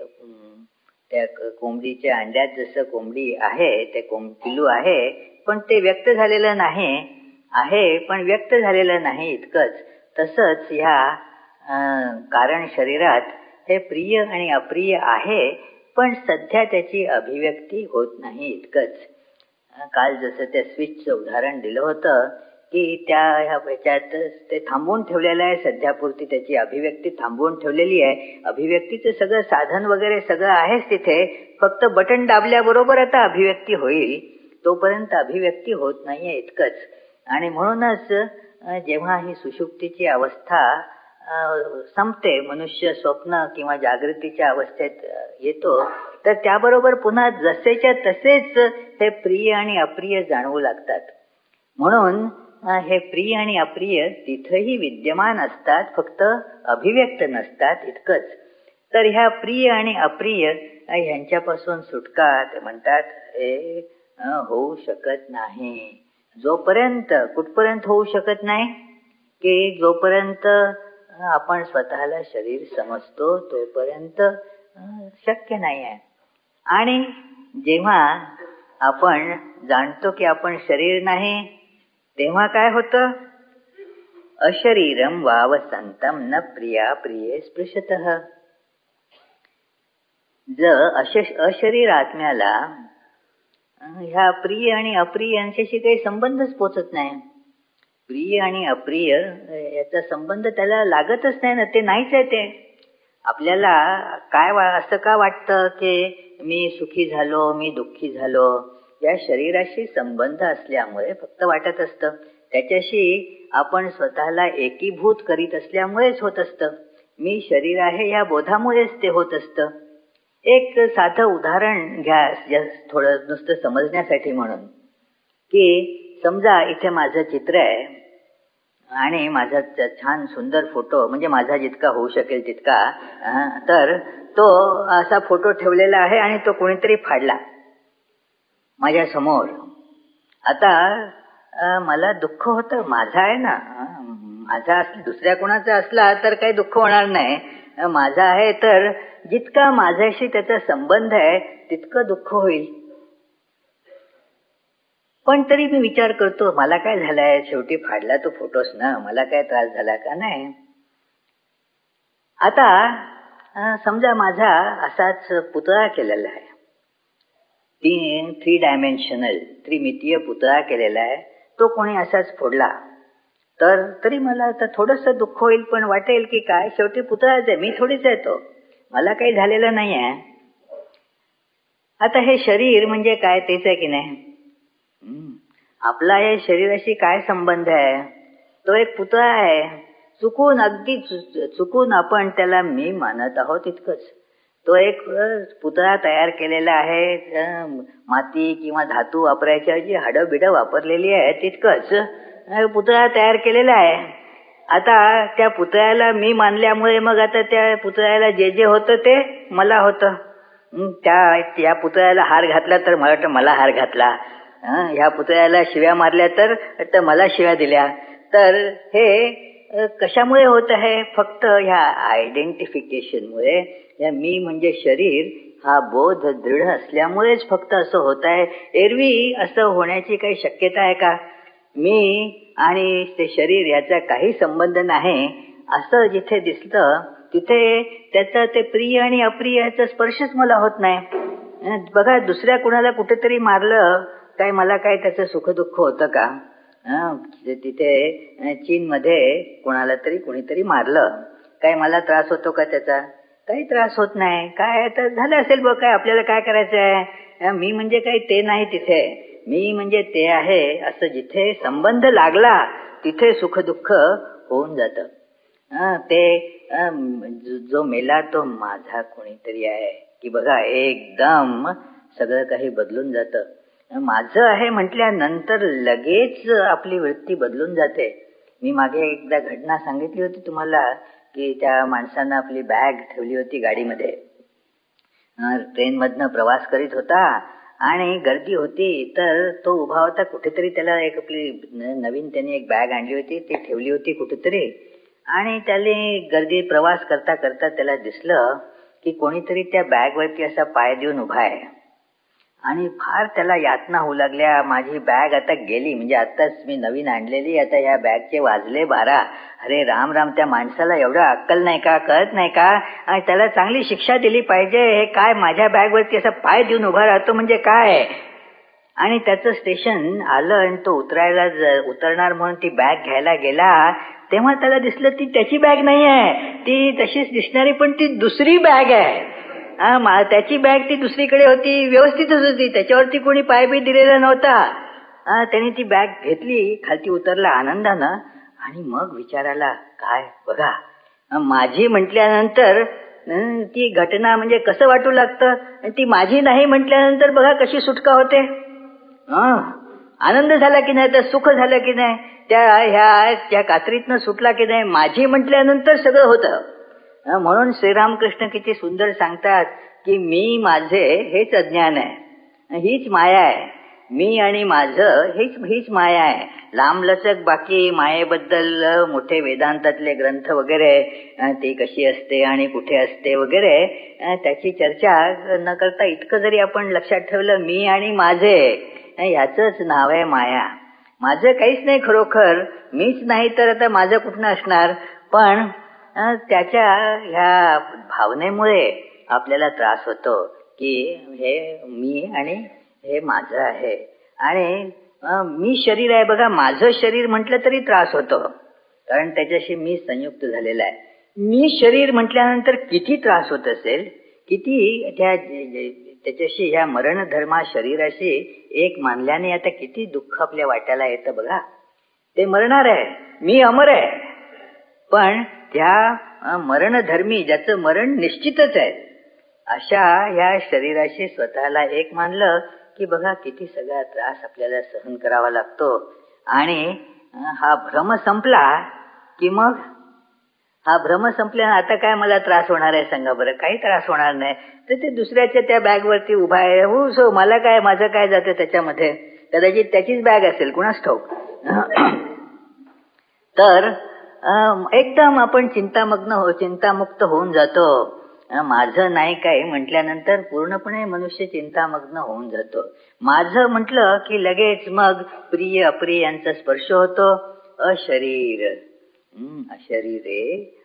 त्या कोंबडीच्या अंड्यात जसं कोंबडी आहे, ते पिल्लू आहे, पण ते व्यक्त झालेलं नाही आहे, पण व्यक्त झालेलं नाही इतकंच. तसंच ह्या कारण शरीरात हे प्रिय आणि अप्रिय आहे, पण सध्या त्याची अभिव्यक्ती होत नाही इतकंच. काल जसं त्या स्विचचं उदाहरण दिलं होतं की ह्याच्यात ते थांबवून ठेवलेलं आहे, सध्यापुरती त्याची अभिव्यक्ती थांबवून ठेवलेली आहे. अभिव्यक्तीचं सगळं साधन वगैरे सगळं आहेच तिथे, फक्त बटन दाबल्याबरोबर आता अभिव्यक्ती होईल, तोपर्यंत अभिव्यक्ती होत नाहीये इतकंच. आणि म्हणूनच जेव्हा ही सुषुप्तीची अवस्था संपते, मनुष्य स्वप्न किंवा जागृतीच्या अवस्थेत येतो, तर त्याबरोबर पुन्हा जसेच्या तसेच हे प्रिय आणि अप्रिय जाणवू लागतात. म्हणून हे प्रिय आणि अप्रिय तिथेही विद्यमान असतात, फक्त अभिव्यक्त नसतात इतकंच. तर ह्या प्रिय आणि अप्रिय ह्यांच्यापासून सुटका ते म्हणतात हे होऊ शकत नाही. जोपर्यंत कुठपर्यंत होऊ शकत नाही की जोपर्यंत आपण स्वतःला शरीर समजतो तोपर्यंत शक्य नाही आहे. आणि जेव्हा आपण जाणतो की आपण शरीर नाही तेव्हा काय होतं? अशरीरम वावसंतम न प्रिया प्रिये स्पृशतः. जर अशरीर आत्म्याला ह्या प्रिय आणि अप्रिय यांच्याशी काही संबंधच पोचत नाही. प्रिय आणि अप्रिय याचा संबंध त्याला लागतच नाही ना, ते नाहीच आहे. ते आपल्याला काय असं का वाटतं की मी सुखी झालो, मी दुःखी झालो? या शरीराशी संबंध असल्यामुळे फक्त वाटत असतं. त्याच्याशी आपण स्वतःला एकीभूत करीत असल्यामुळेच होत असतं. मी शरीर आहे या बोधामुळेच ते होत असतं. एक साधं उदाहरण घ्या थोडं नुसतं समजण्यासाठी म्हणून, की समजा इथे माझं चित्र आहे आणि माझा छान सुंदर फोटो, म्हणजे माझा जितका होऊ शकेल तितका, तर तो असा फोटो ठेवलेला आहे आणि तो कोणीतरी फाडला माझ्या समोर. आता मला दुःख होतं. माझा आहे ना, माझा दुसऱ्या कोणाचा असला तर काही दुःख होणार नाही. माझा आहे तर जितका माझ्याशी त्याचा संबंध आहे तितकं दुःख होईल. पण तरी मी विचार करतो मला काय झालंय, शेवटी फाडला तो फोटोस ना, मला काय त्रास झाला का नाही. आता समजा माझा असाच पुतळा केलेला आहे, 3 डायमेन्शनल त्रिमितीय पुतळा केलेला आहे. तो कोणी असाच फोडला तर तरी मला आता थोडंसं दुःख होईल, पण वाटेल की काय शेवटी पुतळाच आहे, मी थोडीच आहे तो, मला काही झालेलं नाही आहे. आता हे शरीर म्हणजे काय तेच आहे की नाही. आपला या शरीराशी काय संबंध आहे? तो एक पुतळा आहे. चुकून अगदी चुकून आपण त्याला मी मानत आहोत इतकंच. तो एक पुतळा तयार केलेला आहे, माती किंवा धातू वापरायच्या जी हाडं बिडं वापरलेली आहे तितकंच पुतळा तयार केलेला आहे. आता त्या पुतळ्याला मी मानल्यामुळे मग आता त्या पुतळ्याला जे जे होतं ते मला होतं. त्या पुतळ्याला हार घातला तर मला वाटतं मला हार घातला, ह्या पुतळ्याला शिव्या मारल्या तर मला शिव्या दिल्या. तर हे कशामुळे होत आहे? फक्त ह्या आयडेंटिफिकेशनमुळे. या मी म्हणजे शरीर हा बोध दृढ असल्यामुळेच फक्त असं होत आहे. एरवी असं होण्याची काही शक्यता आहे का? मी आणि ते शरीर याचा काही संबंध नाही असं जिथे दिसलं तिथे त्याचा ते प्रिय आणि अप्रिय याचा स्पर्शच मला होत नाही. बघा, दुसऱ्या कुणाला कुठेतरी मारलं काय मला काय त्याचं सुखदुःख होतं का? तिथे चीनमध्ये कोणाला तरी कुणीतरी मारलं, काय मला त्रास होतो का त्याचा? काही त्रास होत नाही. काय तर झालं असेल बघ, काय आपल्याला काय करायचं आहे? मी म्हणजे काही ते नाही, तिथे मी म्हणजे ते आहे असं जिथे संबंध लागला तिथे सुखदुःख होऊन जातं. ते जो मेला तो माझा कोणीतरी आहे की बघा, एकदम सगळं काही बदलून जातं. माझं आहे म्हटल्यानंतर लगेच आपली वृत्ती बदलून जाते. मी मागे एकदा घटना सांगितली होती तुम्हाला की त्या माणसानं आपली बॅग ठेवली होती गाडीमध्ये, ट्रेनमधनं प्रवास करीत होता आणि गर्दी होती, तर तो उभा होता कुठेतरी. त्याला एक आपली नवीन त्याने एक बॅग आणली होती, ती ठेवली होती कुठेतरी, आणि त्याने गर्दी प्रवास करता करता त्याला दिसलं की कोणीतरी त्या बॅगवरती असा पाय देऊन उभा आहे आणि फार त्याला यातना होऊ लागल्या. माझी बॅग आता गेली, म्हणजे आताच मी नवीन आणलेली, आता या बॅगचे वाजले 12. अरे राम राम, त्या माणसाला एवढं अक्कल नाही का, कळत नाही का? आणि त्याला चांगली शिक्षा दिली पाहिजे. हे काय माझ्या बॅगवरती असा पाय देऊन उभा राहतो म्हणजे काय? आणि त्याचं स्टेशन आलं आणि तो उतरणार म्हणून ती बॅग घ्यायला गेला, तेव्हा त्याला दिसलं ती त्याची बॅग नाही आहे, ती तशीच दिसणारी पण ती दुसरी बॅग आहे. त्याची बॅग ती दुसरीकडे होती, व्यवस्थितच होती, त्याच्यावरती कोणी पाय बी दिलेला नव्हता. त्याने ती बॅग घेतली, खालती उतरला आनंदानं, आणि मग विचाराला काय बघा, माझी म्हटल्यानंतर ती घटना म्हणजे कसं वाटू लागतं, ती माझी नाही म्हटल्यानंतर बघा कशी सुटका होते. आनंद झाला की नाही, तर सुख झालं की नाही, त्या कात्रीतनं सुटला की नाही, माझी म्हटल्यानंतर सगळं होतं. म्हणून श्रीरामकृष्ण किती सुंदर सांगतात की मी माझे हेच अज्ञान आहे, हीच माया आहे. मी आणि माझं हीच माया आहे. लांबलचक बाकी मायेबद्दल मोठे वेदांतातले ग्रंथ वगैरे, ती कशी असते आणि कुठे असते वगैरे, त्याची चर्चा न करता इतकं जरी आपण लक्षात ठेवलं, मी आणि माझे ह्याचंच नाव आहे माया. माझं काहीच नाही खरोखर, मीच नाही तर आता माझं कुठनं असणार. पण त्याच्या ह्या भावनेमुळे आपल्याला त्रास होतो की हे मी आणि हे माझं आहे. आणि मी शरीर आहे बघा, माझं शरीर म्हटलं तरी त्रास होतो, कारण त्याच्याशी मी संयुक्त झालेला आहे. मी शरीर म्हटल्यानंतर किती त्रास होत असेल, किती त्याच्याशी ह्या मरण धर्मा शरीराशी एक मानल्याने आता किती दुःख आपल्या वाट्याला येतं बघा. ते मरणार आहे, मी अमर आहे. पण त्या मरणधर्मी ज्याचं मरण निश्चितच आहे, अशा ह्या शरीराशी स्वतःला एक मानलं की बघा किती सगळा त्रास आपल्याला सहन करावा लागतो. आणि हा भ्रम संपला की मग हा भ्रम संपल्यानं आता काय मला त्रास होणार आहे सांगा बरं? काही त्रास होणार नाही. तर ते दुसऱ्याच्या त्या बॅगवरती उभा आहे, हो सो मला काय, माझं काय जातं त्याच्यामध्ये, कदाचित त्याचीच बॅग असेल, कुणास ठाऊक. तर एकदम आपण चिंतामुक्त होऊन जातो. माझं नाही काय म्हटल्यानंतर पूर्णपणे मनुष्य चिंतामग्न होऊन जातो. माझं म्हटलं की लगेच मग प्रिय अप्रिय यांचा स्पर्श होतो. अशरीर अशरीरे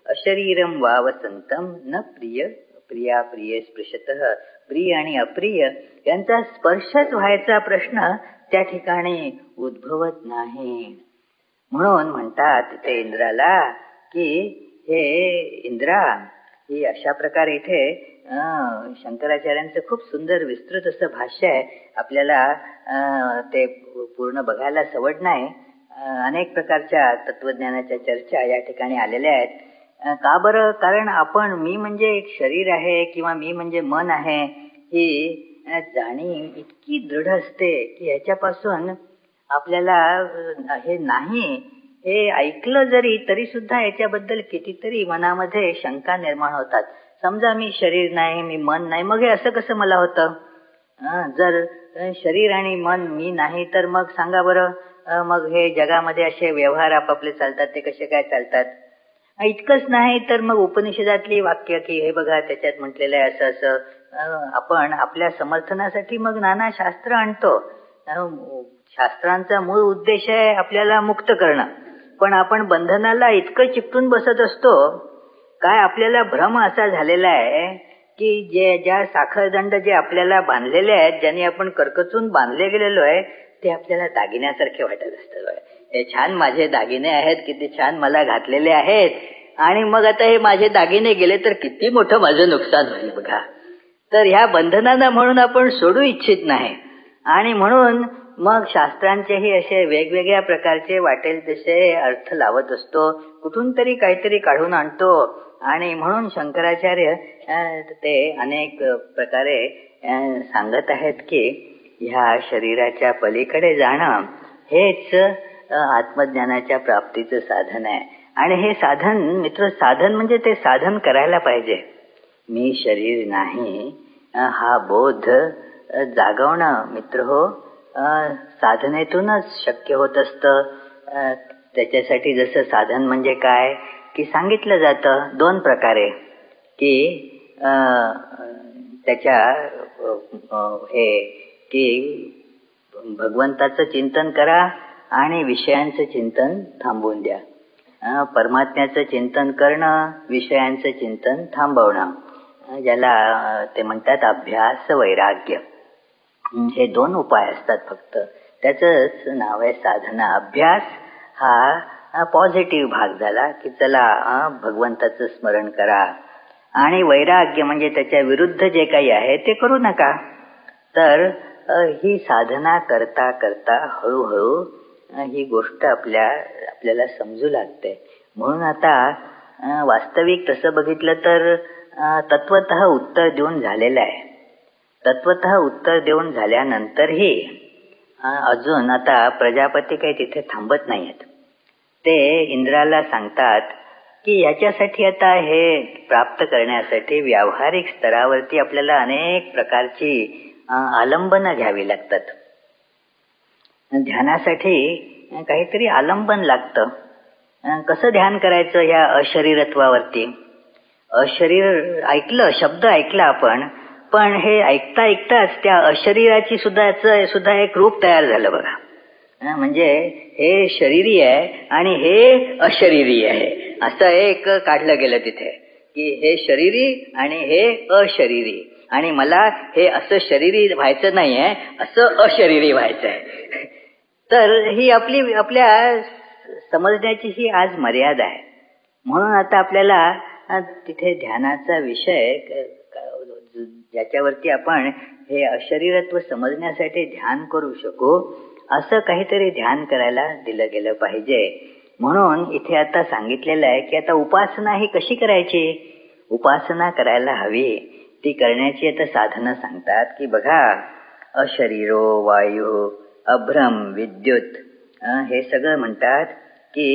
अशरीरम वावसंतम न प्रिय प्रिया प्रिय स्पृशतः. प्रिय आणि अप्रिय यांचा स्पर्शच व्हायचा प्रश्न त्या ठिकाणी उद्भवत नाही. म्हणून म्हणतात ते इंद्राला की हे इंद्रा, ही अशा प्रकारे इथे शंकराचार्यांचं खूप सुंदर विस्तृत असं भाष्य आहे. आपल्याला ते पूर्ण बघायला सवड नाही. अनेक प्रकारच्या तत्वज्ञानाच्या चर्चा या ठिकाणी आलेल्या आहेत. का बरं? कारण आपण मी म्हणजे एक शरीर आहे किंवा मी म्हणजे मन आहे, ही जाणीव इतकी दृढ असते की ह्याच्यापासून आपल्याला हे नाही हे ऐकलं जरी तरी सुद्धा याच्याबद्दल कितीतरी मनामध्ये शंका निर्माण होतात. समजा मी शरीर नाही, मी मन नाही, मग हे असं कसं मला होतं? जर शरीर आणि मन मी नाही तर मग सांगा बरं, मग हे जगामध्ये असे व्यवहार आपापले चालतात ते कसे काय चालतात? इतकंच नाही तर मग उपनिषदातली वाक्य की हे बघा त्याच्यात म्हटलेलं आहे असं असं, आपण आपल्या समर्थनासाठी मग नाना शास्त्र आणतो. शास्त्रांचा मूळ उद्देश आहे आपल्याला मुक्त करणं, पण आपण बंधनाला इतकं चिकटून बसत असतो. काय आपल्याला भ्रम असा झालेला आहे की ज्या साखळदंड जे आपल्याला बांधलेले आहेत, ज्यांनी आपण करकचून बांधले गेलेलो आहे, ते आपल्याला दागिन्यासारखे वाटत असतं. हे छान माझे दागिने आहेत, किती छान मला घातलेले आहेत, आणि मग आता हे माझे दागिने गेले तर किती मोठं माझं नुकसान होईल बघा. तर ह्या बंधनांना म्हणून आपण सोडू इच्छित नाही. आणि म्हणून मग शास्त्रांचेही असे वेगवेगळ्या प्रकारचे वाटेल तसे अर्थ लावत असतो, कुठून तरी काहीतरी काढून आणतो. आणि म्हणून शंकराचार्य ते अनेक प्रकारे सांगत आहेत की ह्या शरीराच्या पलीकडे जाणं हेच आत्मज्ञानाच्या प्राप्तीचं साधन आहे. आणि हे साधन मित्र, साधन म्हणजे ते साधन करायला पाहिजे. मी शरीर नाही हा बोध जागवणं मित्र हो साधनेतूनच शक्य होत असतं. त्याच्यासाठी जसं साधन म्हणजे काय की सांगितलं जातं दोन प्रकारे की त्याच्या हे की भगवंताचं चिंतन करा आणि विषयांचं चिंतन थांबवून द्या. परमात्म्याचं चिंतन करणं, विषयांचं चिंतन थांबवणं, ज्याला ते म्हणतात अभ्यास वैराग्य. हे दोन उपाय असतात फक्त. त्याचंच नाव आहे साधना. अभ्यास हा पॉझिटिव्ह भाग झाला की चला भगवंताचं स्मरण करा, आणि वैराग्य म्हणजे त्याच्या विरुद्ध जे काही आहे ते करू नका. तर ही साधना करता करता हळूहळू ही गोष्ट आपल्याला समजू लागते. म्हणून आता वास्तविक तसं बघितलं तर तत्वतः उत्तर देऊन झालेलं आहे. तत्वतः उत्तर देऊन झाल्यानंतरही अजून आता प्रजापती काही तिथे थांबत नाहीत. ते इंद्राला सांगतात की याच्यासाठी आता हे प्राप्त करण्यासाठी व्यावहारिक स्तरावरती आपल्याला अनेक प्रकारची आलंबनं घ्यावी लागतात. ध्यानासाठी काहीतरी आलंबन लागतं. कसं ध्यान करायचं या अशरीरत्वावरती? अशरीर ऐकलं, शब्द ऐकला आपण, पण हे ऐकता ऐकताच त्या अशरीराची सुद्धा एक रूप तयार झालं बघा. म्हणजे हे शरीरी आहे आणि हे अशरीरी आहे असं एक काढलं गेलं तिथे, की हे शरीरी आणि हे अशरीरी, आणि मला हे असं शरीरी व्हायचं नाही आहे, असं अशरीरी व्हायचं आहे. तर ही आपल्या समजण्याची ही आज मर्यादा आहे. म्हणून आता आपल्याला तिथे ध्यानाचा विषय ज्याच्यावरती आपण हे अशरीरत्व समजण्यासाठी ध्यान करू शकू असं काहीतरी ध्यान करायला दिलं गेलं पाहिजे. म्हणून इथे आता सांगितलेलं आहे की आता उपासना ही कशी करायची? उपासना करायला हवी. ती करण्याची आता साधनं सांगतात की बघा, अशरीरो वायू अभ्रम विद्युत, हे सगळं म्हणतात की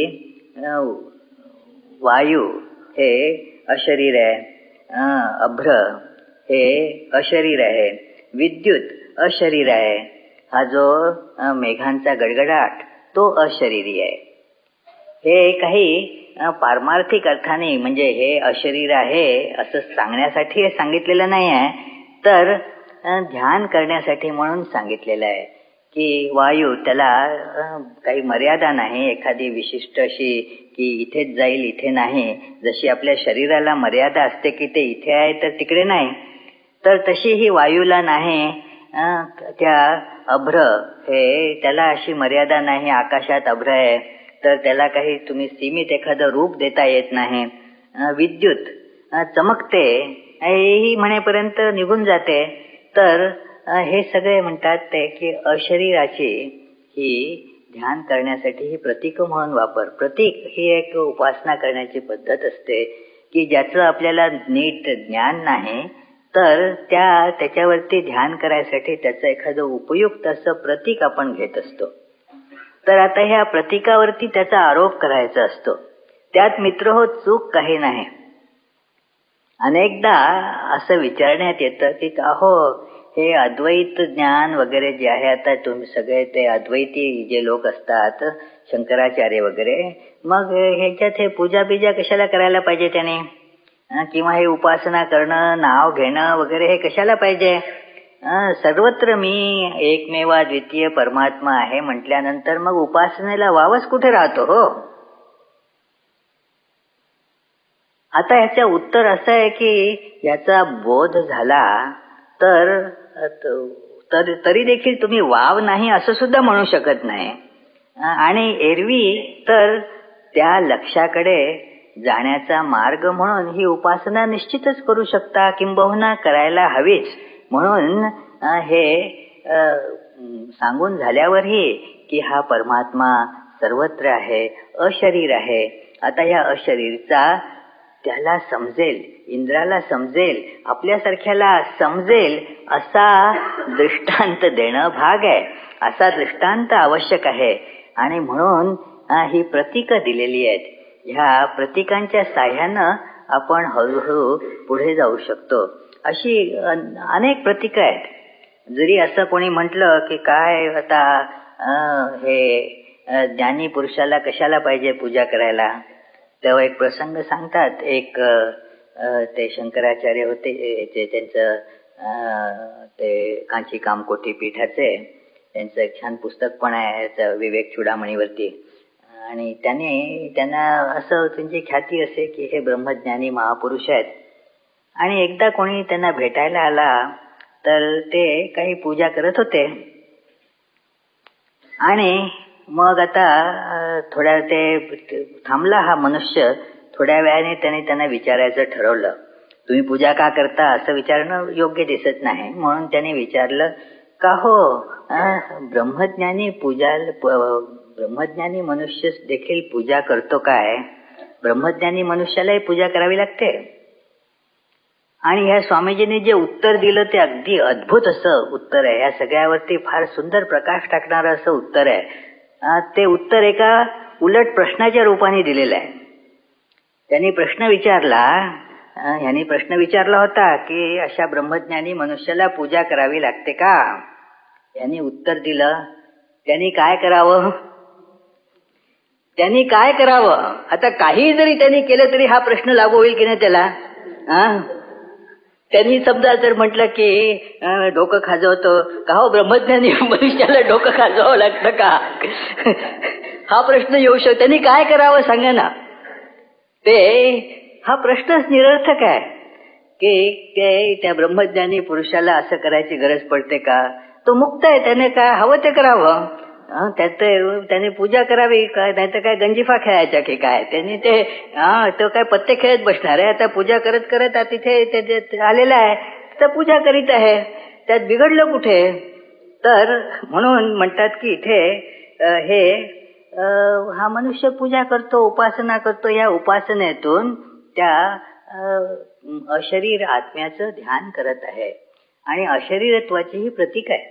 वायू हे अशरीर आहे, अभ्र हे अशरीर आहे, विद्युत अशरीर आहे, हा जो मेघांचा गडगडाट तो अशरीरी आहे. हे काही पारमार्थिक अर्थाने म्हणजे हे अशरीर आहे असं सांगण्यासाठी हे सांगितलेलं नाही आहे, तर ध्यान करण्यासाठी म्हणून सांगितलेलं आहे की वायू त्याला काही मर्यादा नाही, एखादी विशिष्ट अशी की इथेच जाईल इथे नाही. जशी आपल्या शरीराला मर्यादा असते की ते इथे आहे तर तिकडे नाही, तर तशी ही वायूला नाही. त्या अभ्र हे त्याला अशी मर्यादा नाही. आकाशात अभ्र आहे तर त्याला काही तुम्ही सीमित एखादं रूप देता येत नाही. विद्युत चमकते ही म्हणेपर्यंत निघून जाते. तर हे सगळे म्हणतात ते की अशरीराची ही ध्यान करण्यासाठी ही प्रतीक म्हणून वापर. प्रतीक ही एक उपासना करण्याची पद्धत असते की ज्याचं आपल्याला नीट ज्ञान नाही, तर त्याच्यावरती ध्यान करायसाठी त्याचं एखादं उपयुक्त असं प्रतीक आपण घेत असतो. तर आता ह्या प्रतीकावरती त्याचा आरोप करायचा असतो. त्यात मित्र हो चूक काही नाही. अनेकदा असं विचारण्यात येतं की अहो हे अद्वैत ज्ञान वगैरे जे आहे, आता तुम्ही सगळे ते अद्वैती जे लोक असतात, शंकराचार्य वगैरे, मग ह्याच्यात हे पूजा बिजा कशाला करायला पाहिजे त्याने? किंवा हे उपासना करणं, नाव घेणं वगैरे हे कशाला पाहिजे? सर्वत्र मी एकमेवा द्वितीय परमात्मा आहे म्हटल्यानंतर मग उपासनेला वावच कुठे राहतो हो? आता ह्याचं उत्तर असं आहे की याचा बोध झाला तर तरी देखील तुम्ही वाव नाही असं सुद्धा म्हणू शकत नाही. आणि एरवी तर त्या लक्ष्याकडे जाण्याचा मार्ग म्हणून ही उपासना निश्चितच करू शकता, किंबहुना करायला हवीच. म्हणून हे सांगून झाल्यावरही की हा परमात्मा सर्वत्र आहे, अशरीर आहे. आता या अशरीरचा त्याला समजेल, इंद्राला समजेल, आपल्यासारख्याला समजेल असा दृष्टांत देणं भाग आहे. असा दृष्टांत आवश्यक आहे. आणि म्हणून ही प्रतीकं दिलेली आहेत. ह्या प्रतीकांच्या साह्यानं आपण हळूहळू पुढे जाऊ शकतो. अशी अनेक प्रतीकं आहेत. जरी असं कोणी म्हटलं की काय आता हे ज्ञानी पुरुषाला कशाला पाहिजे पूजा करायला, तेव्हा एक प्रसंग सांगतात. एक ते शंकराचार्य होते, त्यांचं ते कांची कामकोटी पीठाचे त्यांचं एक छान पुस्तक पण आहे विवेक चुडामणीवरती. आणि त्यांना असं त्यांची ख्याती असे की हे ब्रह्मज्ञानी महापुरुष आहेत. आणि एकदा कोणी त्यांना भेटायला आला तर ते काही पूजा करत होते. आणि मग आता थोड्या ते थांबला हा मनुष्य. थोड्या वेळाने त्यांना विचारायचं ठरवलं. तुम्ही पूजा का करता असं विचारणं योग्य दिसत नाही. म्हणून त्याने विचारलं का हो ब्रह्मज्ञानी मनुष्य देखील पूजा करतो काय? ब्रह्मज्ञानी मनुष्यालाही पूजा करावी लागते. आणि ह्या स्वामीजींनी जे उत्तर दिलं ते अगदी अद्भुत असं उत्तर आहे. या सगळ्यावरती फार सुंदर प्रकाश टाकणारं असं उत्तर आहे. ते उत्तर एका उलट प्रश्नाच्या रूपाने दिलेलं आहे. त्यांनी प्रश्न विचारला होता की अशा ब्रह्मज्ञानी मनुष्याला पूजा करावी लागते का? यांनी उत्तर दिलं, त्यांनी काय करावं? आता काही जरी त्यांनी केलं तरी हा प्रश्न लागू होईल की नाही त्याला? त्यांनी समजा जर म्हटलं की डोकं खाजवतो का हो, ब्रह्मज्ञानी मनुष्याला डोकं खाजवावं लागतं का? हा प्रश्न येऊ शकतो. त्यांनी काय करावं सांगा ना. हा प्रश्नच निरर्थक आहे की त्या ब्रह्मज्ञानी पुरुषाला असं करायची गरज पडते का? तो मुक्त आहे, त्याने काय हवं ते करावं. त्याने पूजा करावी का? नाही तर काय गंजिफा खेळायचा की काय? त्यांनी तो काय पत्ते खेळत बसणार आहे? आता पूजा करत करत तिथे आलेला आहे तर पूजा करीत आहे, त्यात बिघडलं कुठे? तर म्हणून म्हणतात की इथे हा मनुष्य पूजा करतो, उपासना करतो. या उपासनेतून त्या अशरीर आत्म्याचं ध्यान करत आहे आणि अशरीरत्वाची ही प्रतीक आहेत.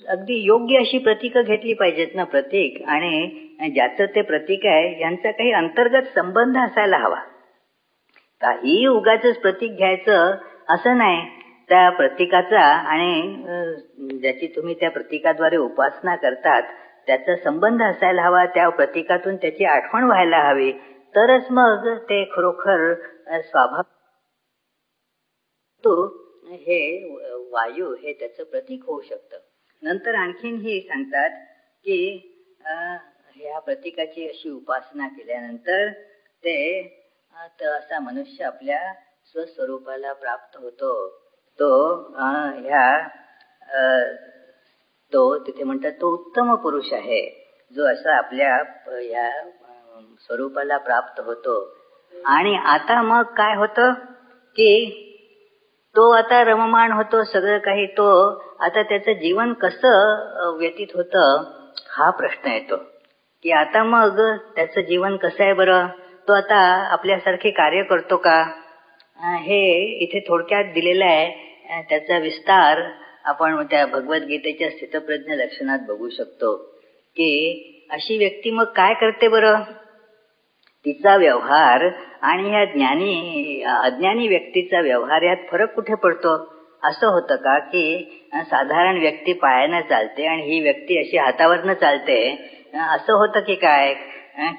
अगदी योग्य अशी प्रतीक घेतली पाहिजेत ना. प्रतीक आणि ज्याचं ते प्रतीक आहे यांचा काही अंतर्गत संबंध असायला हवा. काही उगाचच प्रतीक घ्यायचं असं नाही. त्या प्रतीकाचा आणि ज्याची तुम्ही त्या प्रतीकाद्वारे उपासना करतात त्याचा संबंध असायला हवा. त्या प्रतीकातून त्याची आठवण व्हायला हवी, तरच मग ते खरोखर स्वाभाविक हे वायू हे त्याचं प्रतीक होऊ शकतं. नंतर आणखीन ही सांगतात की ह्या प्रतीकाची अशी उपासना केल्यानंतर असा मनुष्य आपल्या स्वस्वरूपाला प्राप्त होतो. तो तिथे म्हणतात तो उत्तम पुरुष आहे जो असा आपल्या या स्वरूपाला प्राप्त होतो. आणि आता मग काय होतं की तो आता रममाण होतो सगळं काही. तो आता त्याचं जीवन कसं व्यतीत होतं हा प्रश्न येतो की आता मग त्याचं जीवन कसं आहे बरं? तो आता आपल्यासारखे कार्य करतो का? हे इथे थोडक्यात दिलेलं आहे. त्याचा विस्तार आपण त्या भगवद्गीतेच्या स्थितप्रज्ञ लक्षणात बघू शकतो की अशी व्यक्ती मग काय करते बरं? तिचा व्यवहार आणि ह्या अज्ञानी व्यक्तीचा व्यवहार यात फरक कुठे पडतो? असं होतं का की साधारण व्यक्ती पायानं चालते आणि ही व्यक्ती अशी हातावरनं चालते, असं होतं की काय?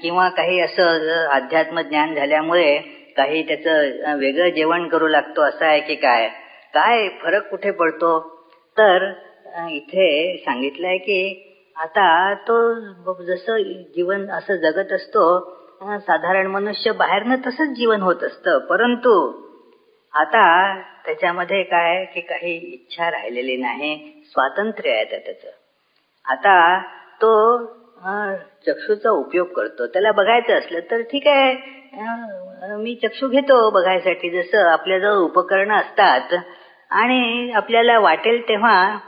किंवा काही असं अध्यात्म ज्ञान झाल्यामुळे काही त्याचं वेगळं जेवण करू लागतो असं आहे की काय? काय फरक कुठे पडतो? तर इथे सांगितलंय की आता तो जसं जीवन असं जगत असतो साधारण मनुष्य बाहेरनं तसंच जीवन होत असतं, परंतु आता त्याच्यामध्ये काय की काही इच्छा राहिलेली नाही, स्वातंत्र्य आहे त्याचं. आता तो चक्षुचा उपयोग करतो. त्याला बघायचं असलं तर ठीक आहे, मी चक्षु घेतो बघायसाठी. जसं आपल्याजवळ उपकरणं असतात आणि आपल्याला वाटेल तेव्हा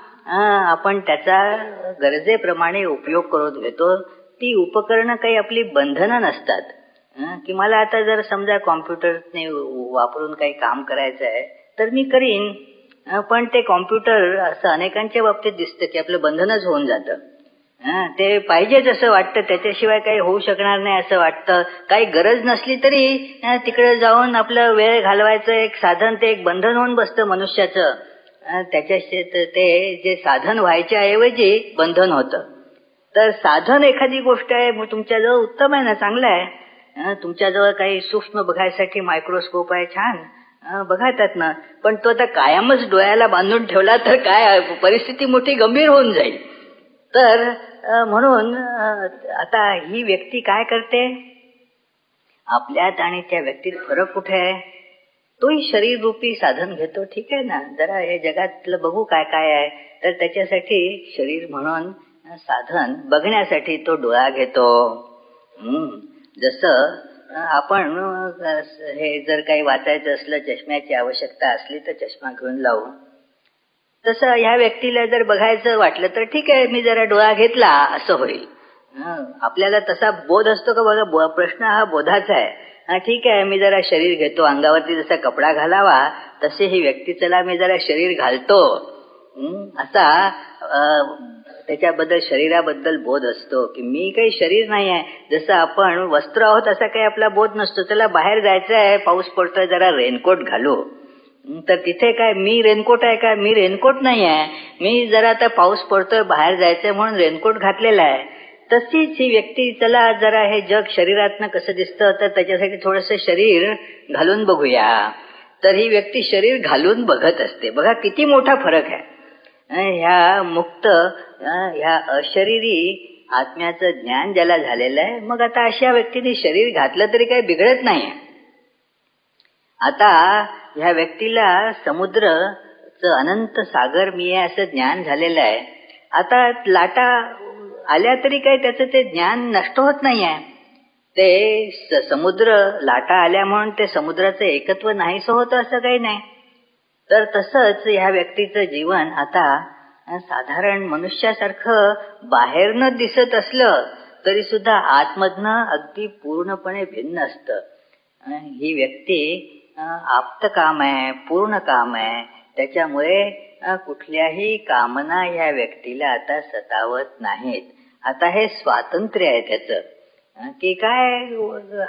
आपण त्याचा गरजेप्रमाणे उपयोग करून घेतो. ती उपकरणं काही आपली बंधनं नसतात की मला आता जर समजा कॉम्प्युटरने वापरून काही काम करायचं आहे तर मी करीन, पण ते कॉम्प्युटर असं अनेकांच्या बाबतीत दिसतं की आपलं बंधनच होऊन जातं. ते पाहिजेच असं वाटतं, त्याच्याशिवाय काही होऊ शकणार नाही असं वाटतं. काही गरज नसली तरी तिकडे जाऊन आपलं वेळ घालवायचं एक साधन, ते एक बंधन होऊन बसतं मनुष्याचं. त्याच्याशी ते जे साधन व्हायच्या ऐवजी बंधन होतं. तर साधन एखादी गोष्ट आहे मग तुमच्याजवळ उत्तम आहे ना, चांगलं आहे. तुमच्याजवळ काही सूक्ष्म बघायसाठी मायक्रोस्कोप आहे, छान बघायतात ना, पण तो आता कायमच डोळ्याला बांधून ठेवला तर काय परिस्थिती मोठी गंभीर होऊन जाईल. तर म्हणून आता ही व्यक्ती काय करते? आपल्यात आणि त्या व्यक्तीत फरक कुठे आहे? तोही शरीर रूपी साधन घेतो, ठीक आहे ना, जरा हे जगातलं बघू काय काय आहे. तर त्याच्यासाठी शरीर म्हणून साधन बघण्यासाठी तो डोळा घेतो. जसं आपण हे जर काही वाचायचं असलं, चष्म्याची आवश्यकता असली तर चष्मा घेऊन लावू. तसं ह्या व्यक्तीला जर बघायचं वाटलं तर ठीक आहे, मी जरा डोळा घेतला असं होईल. आपल्याला तसा बोध असतो का बघा? प्रश्न हा बोधाचा आहे. ठीक आहे, मी जरा शरीर घेतो, अंगावरती जसा कपडा घालावा तसे ही व्यक्ती चला मी जरा शरीर घालतो, असा त्याच्याबद्दल शरीराबद्दल बोध असतो की मी काही शरीर नाही आहे. जसं आपण वस्त्र आहोत असा काही आपला बोध नसतो. त्याला बाहेर जायचं आहे, पाऊस पडतोय, जरा रेनकोट घालू, तर तिथे काय मी रेनकोट आहे का? मी रेनकोट नाही आहे, मी जरा आता पाऊस पडतोय बाहेर जायचंय म्हणून रेनकोट घातलेला आहे. तशीच ही व्यक्ती चला जरा हे जग शरीरातनं कसं दिसतं तर त्याच्यासाठी थोडंसं शरीर घालून बघूया. तर ही व्यक्ती शरीर घालून बघत असते. बघा किती मोठा फरक आहे. ह्या मुक्त ह्या अशरीरी आत्म्याचं ज्ञान ज्याला झालेलं आहे, मग आता अशा व्यक्तीने शरीर घातलं तरी काही बिघडत नाही. आता ह्या व्यक्तीला समुद्रचं अनंत सागर मी आहे असं ज्ञान झालेलं आहे. आता लाटा आल्या तरी काही त्याचं ते ज्ञान नष्ट होत नाही आहे. ते समुद्र लाटा आल्या म्हणून ते समुद्राचं एकत्व नाहीसं होतं असं काही नाही. तर तसंच ह्या व्यक्तीचं जीवन आता साधारण मनुष्यासारखं बाहेरनं दिसत असलं तरी सुद्धा आतमधनं अगदी पूर्णपणे भिन्न असतं. ही व्यक्ती आप्त काम आहे, पूर्ण काम आहे. त्याच्यामुळे कुठल्याही कामना ह्या व्यक्तीला आता सतावत नाहीत. आता हे स्वातंत्र्य आहे त्याचं की काय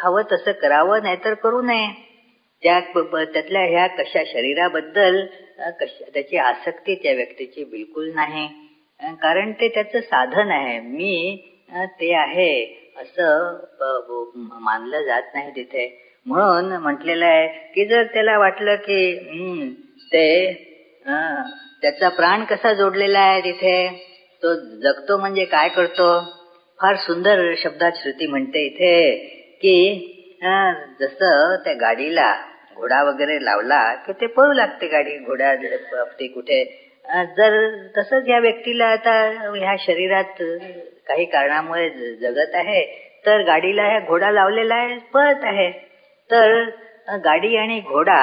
हवं तसं करावं नाहीतर करू नये. त्यातल्या ह्या कशा शरीराबद्दल त्याची आसक्ती त्या व्यक्तीची बिलकुल नाही, कारण ते त्याचं साधन आहे. मी ते आहे असं मानलं जात नाही तिथे. म्हणून म्हटलेलं आहे की जर त्याला वाटलं की ते त्याचा प्राण कसा जोडलेला आहे तिथे, तो जगतो म्हणजे काय करतो. फार सुंदर शब्दात श्रुती म्हणते इथे की जसं त्या गाडीला घोडा वगैरे लावला की ते पळू लागते गाडी, घोडा ते कुठे. जर तसंच या व्यक्तीला आता ह्या शरीरात काही कारणामुळे जगत आहे तर गाडीला ह्या घोडा लावलेला आहे, पळत आहे. तर गाडी आणि घोडा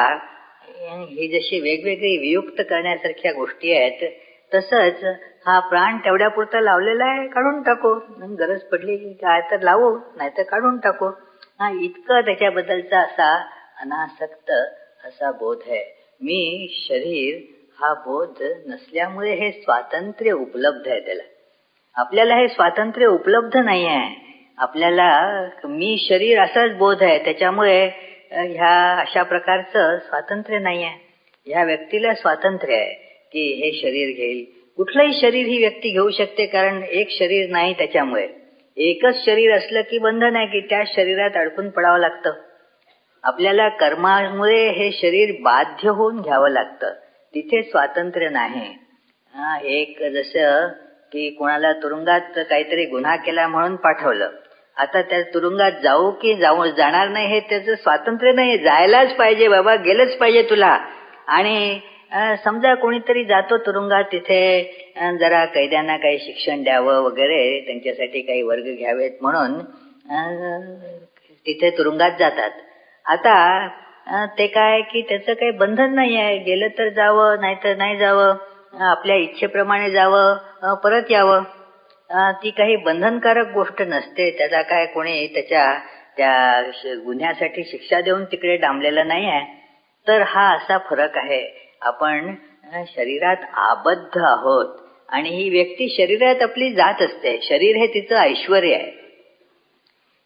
ही जशी वेगवेगळी वियुक्त करण्यासारख्या गोष्टी आहेत, तसंच हा प्राण तेवढ्या पुरता लावलेला आहे, काढून टाकू. गरज पडली काय तर लावू, नाही तर काढून टाकू. इतकं त्याच्याबद्दलचा असा अनासक्त असा बोध आहे. मी शरीर हा बोध नसल्यामुळे हे स्वातंत्र्य उपलब्ध आहे त्याला. आपल्याला हे स्वातंत्र्य उपलब्ध नाही आहे. आपल्याला मी शरीर असाच बोध आहे, त्याच्यामुळे ह्या अशा प्रकारचं स्वातंत्र्य नाही आहे. ह्या व्यक्तीला स्वातंत्र्य आहे की हे शरीर घेईल. कुठलंही शरीर ही व्यक्ती घेऊ शकते, कारण एक शरीर नाही. त्याच्यामुळे एकच शरीर असलं की बंधन आहे की त्या शरीरात अडकून पडावं लागतं. आपल्याला कर्मामुळे हे शरीर बाध्य होऊन घ्यावं लागतं, तिथे स्वातंत्र्य नाही. एक जसं की कोणाला तुरुंगात काहीतरी गुन्हा केला म्हणून पाठवलं, आता त्या तुरुंगात जाऊ की जाणार नाही हे त्याचं स्वातंत्र्य नाही. जायलाच पाहिजे बाबा, गेलंच पाहिजे तुला. आणि समजा कोणीतरी जातो तुरुंगात, तिथे जरा कैद्यांना काही शिक्षण द्यावं वगैरे, त्यांच्यासाठी काही वर्ग घ्यावेत म्हणून तिथे तुरुंगात जातात. आता ते काय की त्याचं काही बंधन नाही आहे, गेलं तर जावं नाहीतर नाही जावं, आपल्या इच्छेप्रमाणे जावं, परत यावं. ती काही बंधनकारक गोष्ट नसते. त्याला काय कोणी त्या गुन्ह्यासाठी शिक्षा देऊन तिकडे डांबलेलं नाही आहे. तर हा असा फरक आहे. आपण शरीरात आबद्ध आहोत आणि ही व्यक्ती शरीरात आपली जात असते. शरीर हे तिचं ऐश्वर्य आहे.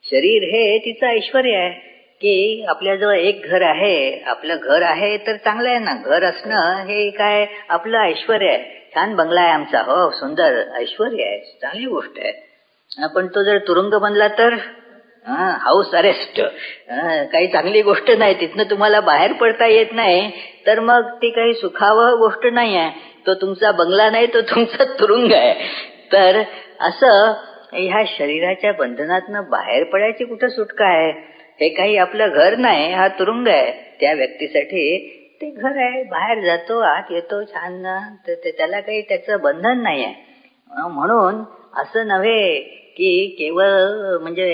शरीर हे तिचं ऐश्वर्य आहे की आपल्याजवळ एक घर आहे, आपलं घर आहे तर चांगलं आहे ना. घर असणं हे काय आपलं ऐश्वर्य आहे. छान बंगला आहे आमचा, हो सुंदर, ऐश्वर्य आहे, चांगली गोष्ट आहे. पण तो जर तुरुंग बनला तर हाऊस अरेस्ट, काही चांगली गोष्ट नाही. तिथनं तुम्हाला बाहेर पडता येत नाही, तर मग ती काही सुखावह गोष्ट नाही आहे. तो तुमचा बंगला नाही, तो तुमचा तुरुंग आहे. तर असं ह्या शरीराच्या बंधनातनं बाहेर पडायची कुठं सुटका आहे. हे काही आपलं घर नाही, हा तुरुंग आहे. त्या व्यक्तीसाठी ते घर आहे. बाहेर जातो, आत येतो, छान. त्याला काही त्याचं बंधन नाही आहे. म्हणून असं नव्हे की केवळ म्हणजे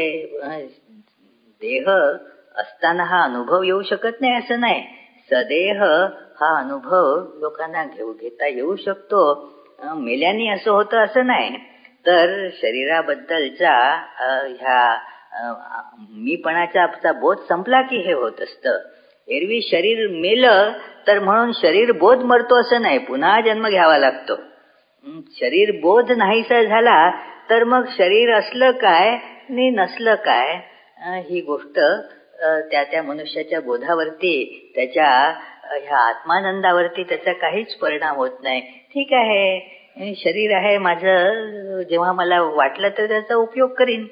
देह असताना हा अनुभव येऊ शकत नाही असं नाही. सदेह हा अनुभव लोकांना घेता येऊ शकतो. मेल्याने असं होतं असं नाही. तर शरीराबद्दलच्या ह्या मीपणाचा बोध संपला की हे होत असतं. एरवी शरीर मेलं तर म्हणून शरीर बोध मरतो असं नाही, पुन्हा जन्म घ्यावा लागतो. शरीर बोध नाहीसा झाला तर मग शरीर असलं काय आणि नसलं काय ही गोष्ट त्या मनुष्याच्या बोधावरती, त्याच्या ह्या आत्मानंदावरती त्याचा काहीच परिणाम होत नाही. ठीक आहे, शरीर आहे माझं, जेव्हा मला वाटलं तर त्याचा उपयोग करीन.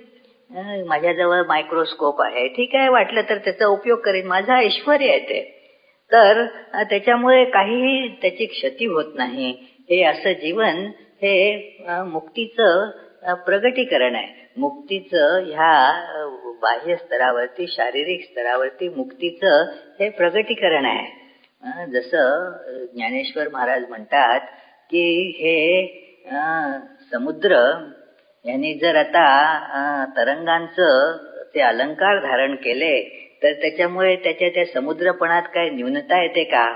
माझ्याजवळ मायक्रोस्कोप आहे, ठीक आहे, वाटलं तर त्याचा उपयोग करीन, माझा ऐश्वर्य आहे ते. तर त्याच्यामुळे काहीही त्याची क्षती होत नाही. हे असं जीवन हे मुक्तीचं प्रगटीकरण आहे. मुक्तीचं ह्या बाह्य स्तरावरती, शारीरिक स्तरावरती मुक्तीचं हे प्रगटीकरण आहे. जसं ज्ञानेश्वर महाराज म्हणतात की हे समुद्र यांनी जर आता तरंगांचं ते अलंकार धारण केले तर त्याच्यामुळे त्याच्या त्या समुद्रपणात काही न्यूनता येते का?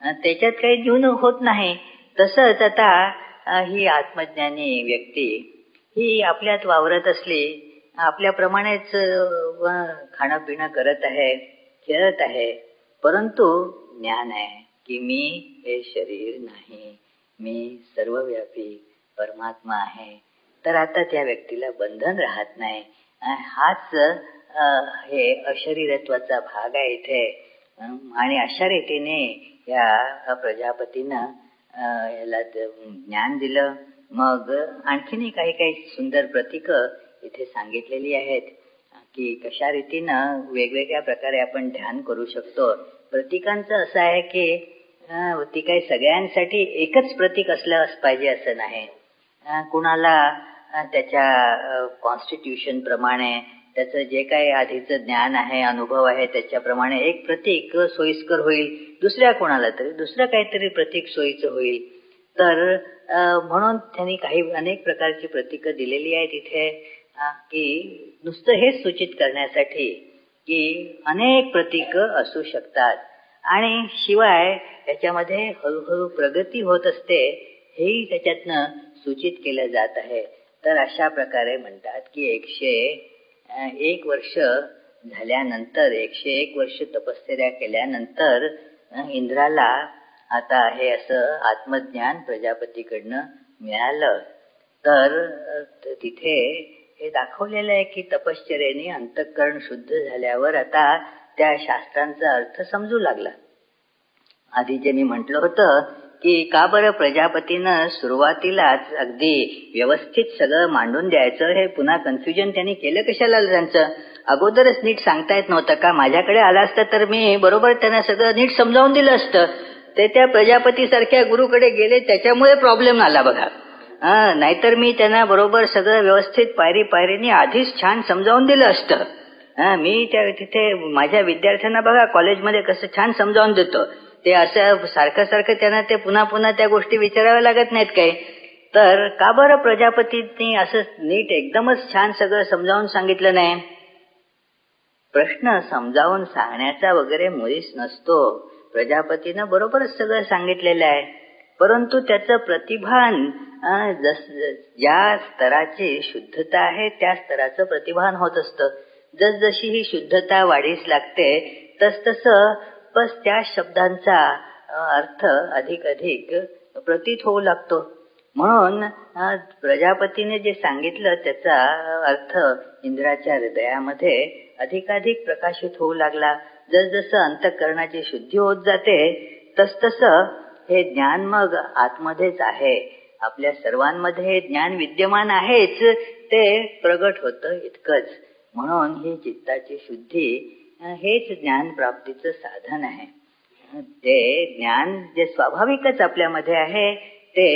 त्याच्यात काही न्यून होत नाही. तसंच आता ही आत्मज्ञानी व्यक्ती ही आपल्यात वावरत असली, आपल्याप्रमाणेच खाणं पिणं करत आहे, खेळत आहे, परंतु ज्ञान आहे की मी हे शरीर नाही, मी सर्वव्यापी परमात्मा आहे. तर आता त्या व्यक्तीला बंधन राहत नाही. हाच हे अशरीरत्वाचा भाग आहे इथे. आणि अशा रीतीने या प्रजापतीनं याला ज्ञान दिलं. मग आणखीनही काही काही सुंदर प्रतीक इथे सांगितलेली आहेत की कशा रीतीनं वेगवेगळ्या प्रकारे आपण ध्यान करू शकतो. प्रतीकांचं असं आहे की ती काही सगळ्यांसाठी एकच प्रतीक असलं पाहिजे असं नाही. कुणाला त्याच्या कॉन्स्टिट्यूशन प्रमाणे, त्याचं जे काही आधीचं ज्ञान आहे, अनुभव आहे, त्याच्याप्रमाणे एक प्रतीक सोयीस्कर होईल, दुसऱ्या कोणाला तरी दुसरं काहीतरी प्रतीक सोयीचं होईल. तर म्हणून त्यांनी काही अनेक प्रकारची प्रतीकं दिलेली आहेत इथे की नुसतं हेच सूचित करण्यासाठी की अनेक प्रतीकं असू शकतात. आणि शिवाय याच्यामध्ये हळूहळू प्रगती होत असते हेही त्याच्यातनं सूचित केलं जात आहे. तर अशा प्रकारे म्हणतात की 101 वर्ष झाल्यानंतर, 101 वर्ष तपश्चर्या केल्यानंतर इंद्राला आता हे असं आत्मज्ञान प्रजापतीकडनं मिळालं. तर तिथे हे दाखवलेलं आहे की तपश्चर्येने अंतःकरण शुद्ध झाल्यावर आता त्या शास्त्रांचा अर्थ समजू लागला. आधी ज्यांनी म्हटलं होतं की का बरं प्रजापतीनं सुरुवातीलाच अगदी व्यवस्थित सगळं मांडून द्यायचं, हे पुन्हा कन्फ्युजन त्यांनी केलं कशाला? त्यांचं अगोदरच नीट सांगता येत नव्हतं का? माझ्याकडे आला असतं तर मी बरोबर त्यांना सगळं नीट समजावून दिलं असतं. ते त्या प्रजापती सारख्या गुरुकडे गेले, त्याच्यामुळे प्रॉब्लेम आला बघा. नाहीतर मी त्यांना बरोबर सगळं व्यवस्थित पायरी पायरीने आधीच छान समजावून दिलं असतं. मी तिथे माझ्या विद्यार्थ्यांना बघा कॉलेजमध्ये कसं छान समजावून देतो. ते असं सारखं सारखं त्यांना ते पुन्हा पुन्हा त्या गोष्टी विचाराव्या लागत नाहीत काही. तर का बरं प्रजापतींनी असं नीट एकदमच छान सगळं समजावून सांगितलं नाही? प्रश्न समजावून सांगण्याचा वगैरे मुळीच नसतो. प्रजापतीनं बरोबरच सगळं सांगितलेलं आहे, परंतु त्याचं प्रतिभान ज्या स्तराची शुद्धता आहे त्या स्तराचं प्रतिभान होत असतं. जसजशी ही शुद्धता वाढीस लागते तसतसं बस त्या शब्दांचा अर्थ अधिक अधिक प्रतीत होऊ लागतो. म्हणून प्रजापतीने जे सांगितलं त्याचा अर्थ इंद्राच्या हृदयामध्ये अधिकाधिक प्रकाशित होऊ लागला. जसजसं अंतःकरणाची शुद्धी होत जाते तसतसं हे ज्ञान मग आतमध्येच आहे. आपल्या सर्वांमध्ये हे ज्ञान विद्यमान आहेच, ते प्रगट होतं इतकंच. म्हणून ही चित्ताची शुद्धी हेच ज्ञान प्राप्तीचं साधन आहे. ते ज्ञान जे स्वाभाविकच आपल्यामध्ये आहे ते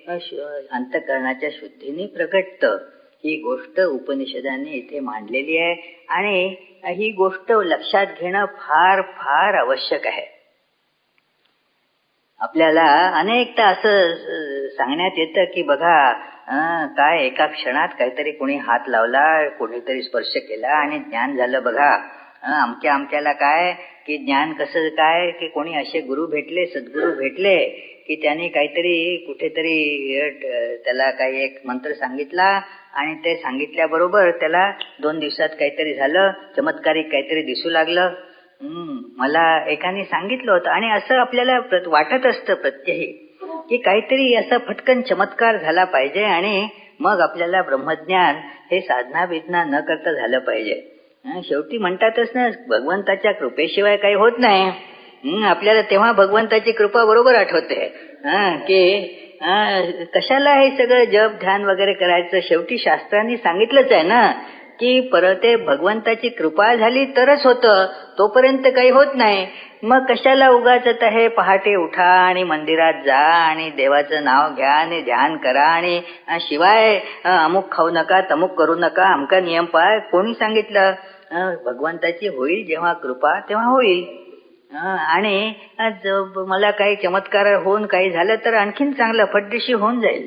अंतःकरणाच्या शुद्धीने प्रगटतं. ही गोष्ट उपनिषदांनी इथे मांडलेली आहे आणि ही गोष्ट लक्षात घेणं फार फार आवश्यक आहे. आपल्याला अनेकदा असं सांगण्यात येतं की बघा काय एका क्षणात काहीतरी कोणी हात लावला, कोणीतरी स्पर्श केला आणि ज्ञान झालं. बघा अमक्याला काय की ज्ञान कसं काय की कोणी असे गुरु भेटले, सद्गुरू भेटले की त्याने काहीतरी कुठेतरी त्याला काही एक मंत्र सांगितला आणि ते सांगितल्याबरोबर त्याला 2 दिवसात काहीतरी झालं, चमत्कारिक काहीतरी दिसू लागलं. मला एकाने सांगितलं होतं. आणि असं आपल्याला वाटत असतं प्रत्यही की काहीतरी असा फटकन चमत्कार झाला पाहिजे आणि मग आपल्याला ब्रह्मज्ञान हे साधना बिधना न करता झालं पाहिजे. शेवटी म्हणतातच ना, भगवंताच्या कृपेशिवाय काही होत नाही. आपल्याला तेव्हा भगवंताची कृपा बरोबर आठवते की कशाला हे सगळं जप ध्यान वगैरे करायचं. शेवटी शास्त्रांनी सांगितलंच आहे ना की ते भगवंताची कृपा झाली तरच होतं, तोपर्यंत काही होत नाही. मग कशाला उगाच आता हे पहाटे उठा आणि मंदिरात जा आणि देवाचं नाव घ्या आणि ध्यान करा आणि शिवाय अमुक खाऊ नका तमुक करू नका अमका नियम पाळ. कोणी सांगितलं? भगवंताची होईल जेव्हा कृपा तेव्हा होईल. आणि मला काही चमत्कार होऊन काही झालं तर आणखीन चांगलं, फटदिशी होऊन जाईल.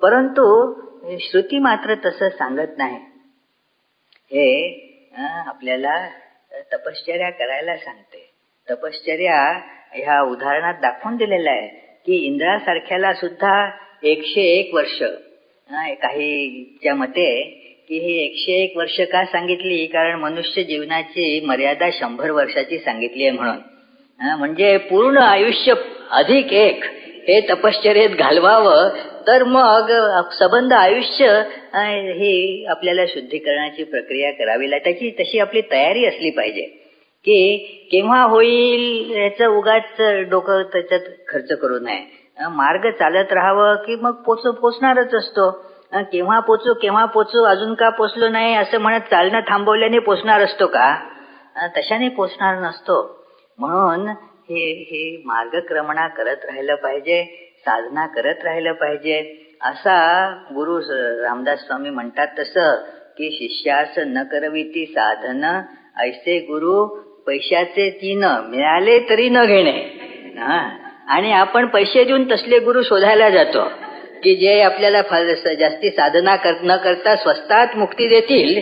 परंतु श्रुती मात्र तसं सांगत नाही. हे आपल्याला तपश्चर्या करायला सांगते. तपश्चर्या ह्या उदाहरणात दाखवून दिलेलं आहे की इंद्रासारख्याला सुद्धा 101 वर्ष, काहीच्या मते की ही 101 वर्ष का सांगितली, कारण मनुष्य जीवनाची मर्यादा 100 वर्षाची सांगितली आहे म्हणून. म्हणजे पूर्ण आयुष्य अधिक 1 हे तपश्चर्येत घालवावं, तर मग सबंध आयुष्य ही आपल्याला शुद्धीकरणाची प्रक्रिया करावी लागते. तशी आपली तयारी असली पाहिजे की केव्हा होईल याचं उगाच डोकं त्याच्यात खर्च करू नये. मार्ग चालत राहावं की मग पोचणारच असतो. केव्हा पोचू अजून का पोचलो नाही असं म्हणत चालणं थांबवल्याने पोचणार असतो का? तशाने पोचणार नसतो. म्हणून हे मार्गक्रमणा करत राहिलं पाहिजे, साधना करत राहिलं पाहिजे. असा गुरु रामदास स्वामी म्हणतात तसं की शिष्यास न करविती साधन, ऐसे गुरु पैशाचे 3 मिळाले तरी न घेणे. आणि आपण पैसे देऊन तसले गुरु शोधायला जातो की जे आपल्याला जास्ती साधना न करता स्वस्तात मुक्ती देतील,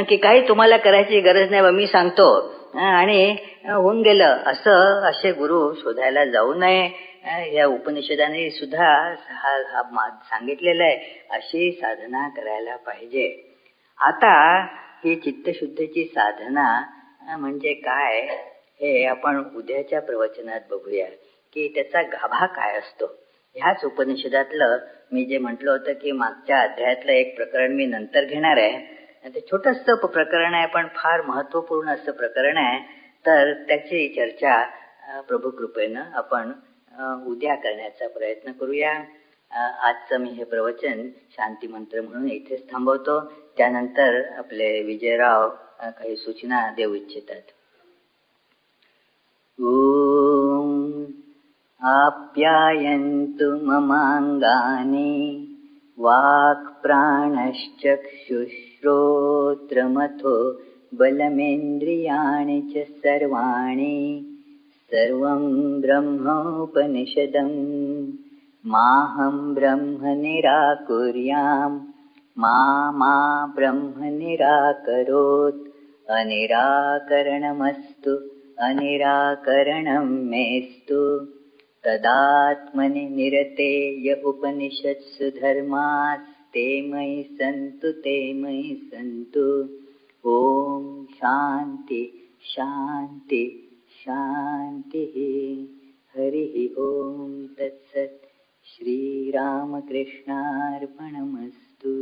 की काही तुम्हाला करायची गरज नाही मी सांगतो आणि होऊन गेलं. असे गुरु शोधायला जाऊ नये. या उपनिषदाने सुद्धा हा सांगितलेलं आहे, अशी साधना करायला पाहिजे. आता ही चित्तशुद्धीची साधना म्हणजे काय हे आपण उद्याच्या प्रवचनात बघूया की त्याचा गाभा काय असतो. ह्याच उपनिषदातलं मी जे म्हटलं होतं की मागच्या अध्यायातलं एक प्रकरण मी नंतर घेणार आहे. ते छोटंसं प्रकरण आहे पण फार महत्वपूर्ण असं प्रकरण आहे. तर त्याची चर्चा प्रभू कृपेनं आपण उद्या करण्याचा प्रयत्न करूया. आजचं मी हे प्रवचन शांती मंत्र म्हणून इथेच थांबवतो. त्यानंतर आपले विजयराव काही सूचना देऊ इच्छितात. ओम आप्यायन्तु ममांगानि वाक् प्राणश्चक्षुश्रोत्रमथो बलमेन्द्रियाणि च सर्वाणि सर्वं ब्रह्मोपनिषदं माहं ब्रह्म निराकुर्यां मा ब्रह्म निराकरोत् अनिराकरणमस्तु अनिराकरणं मेस्तु तदात्मनि निरते य उपनिषत्सु धर्मास्ते मयि सन्तु. ओम शांति शांति शांतिः. हरिः ओम तत्सत्. श्रीरामकृष्णार्पणमस्तु.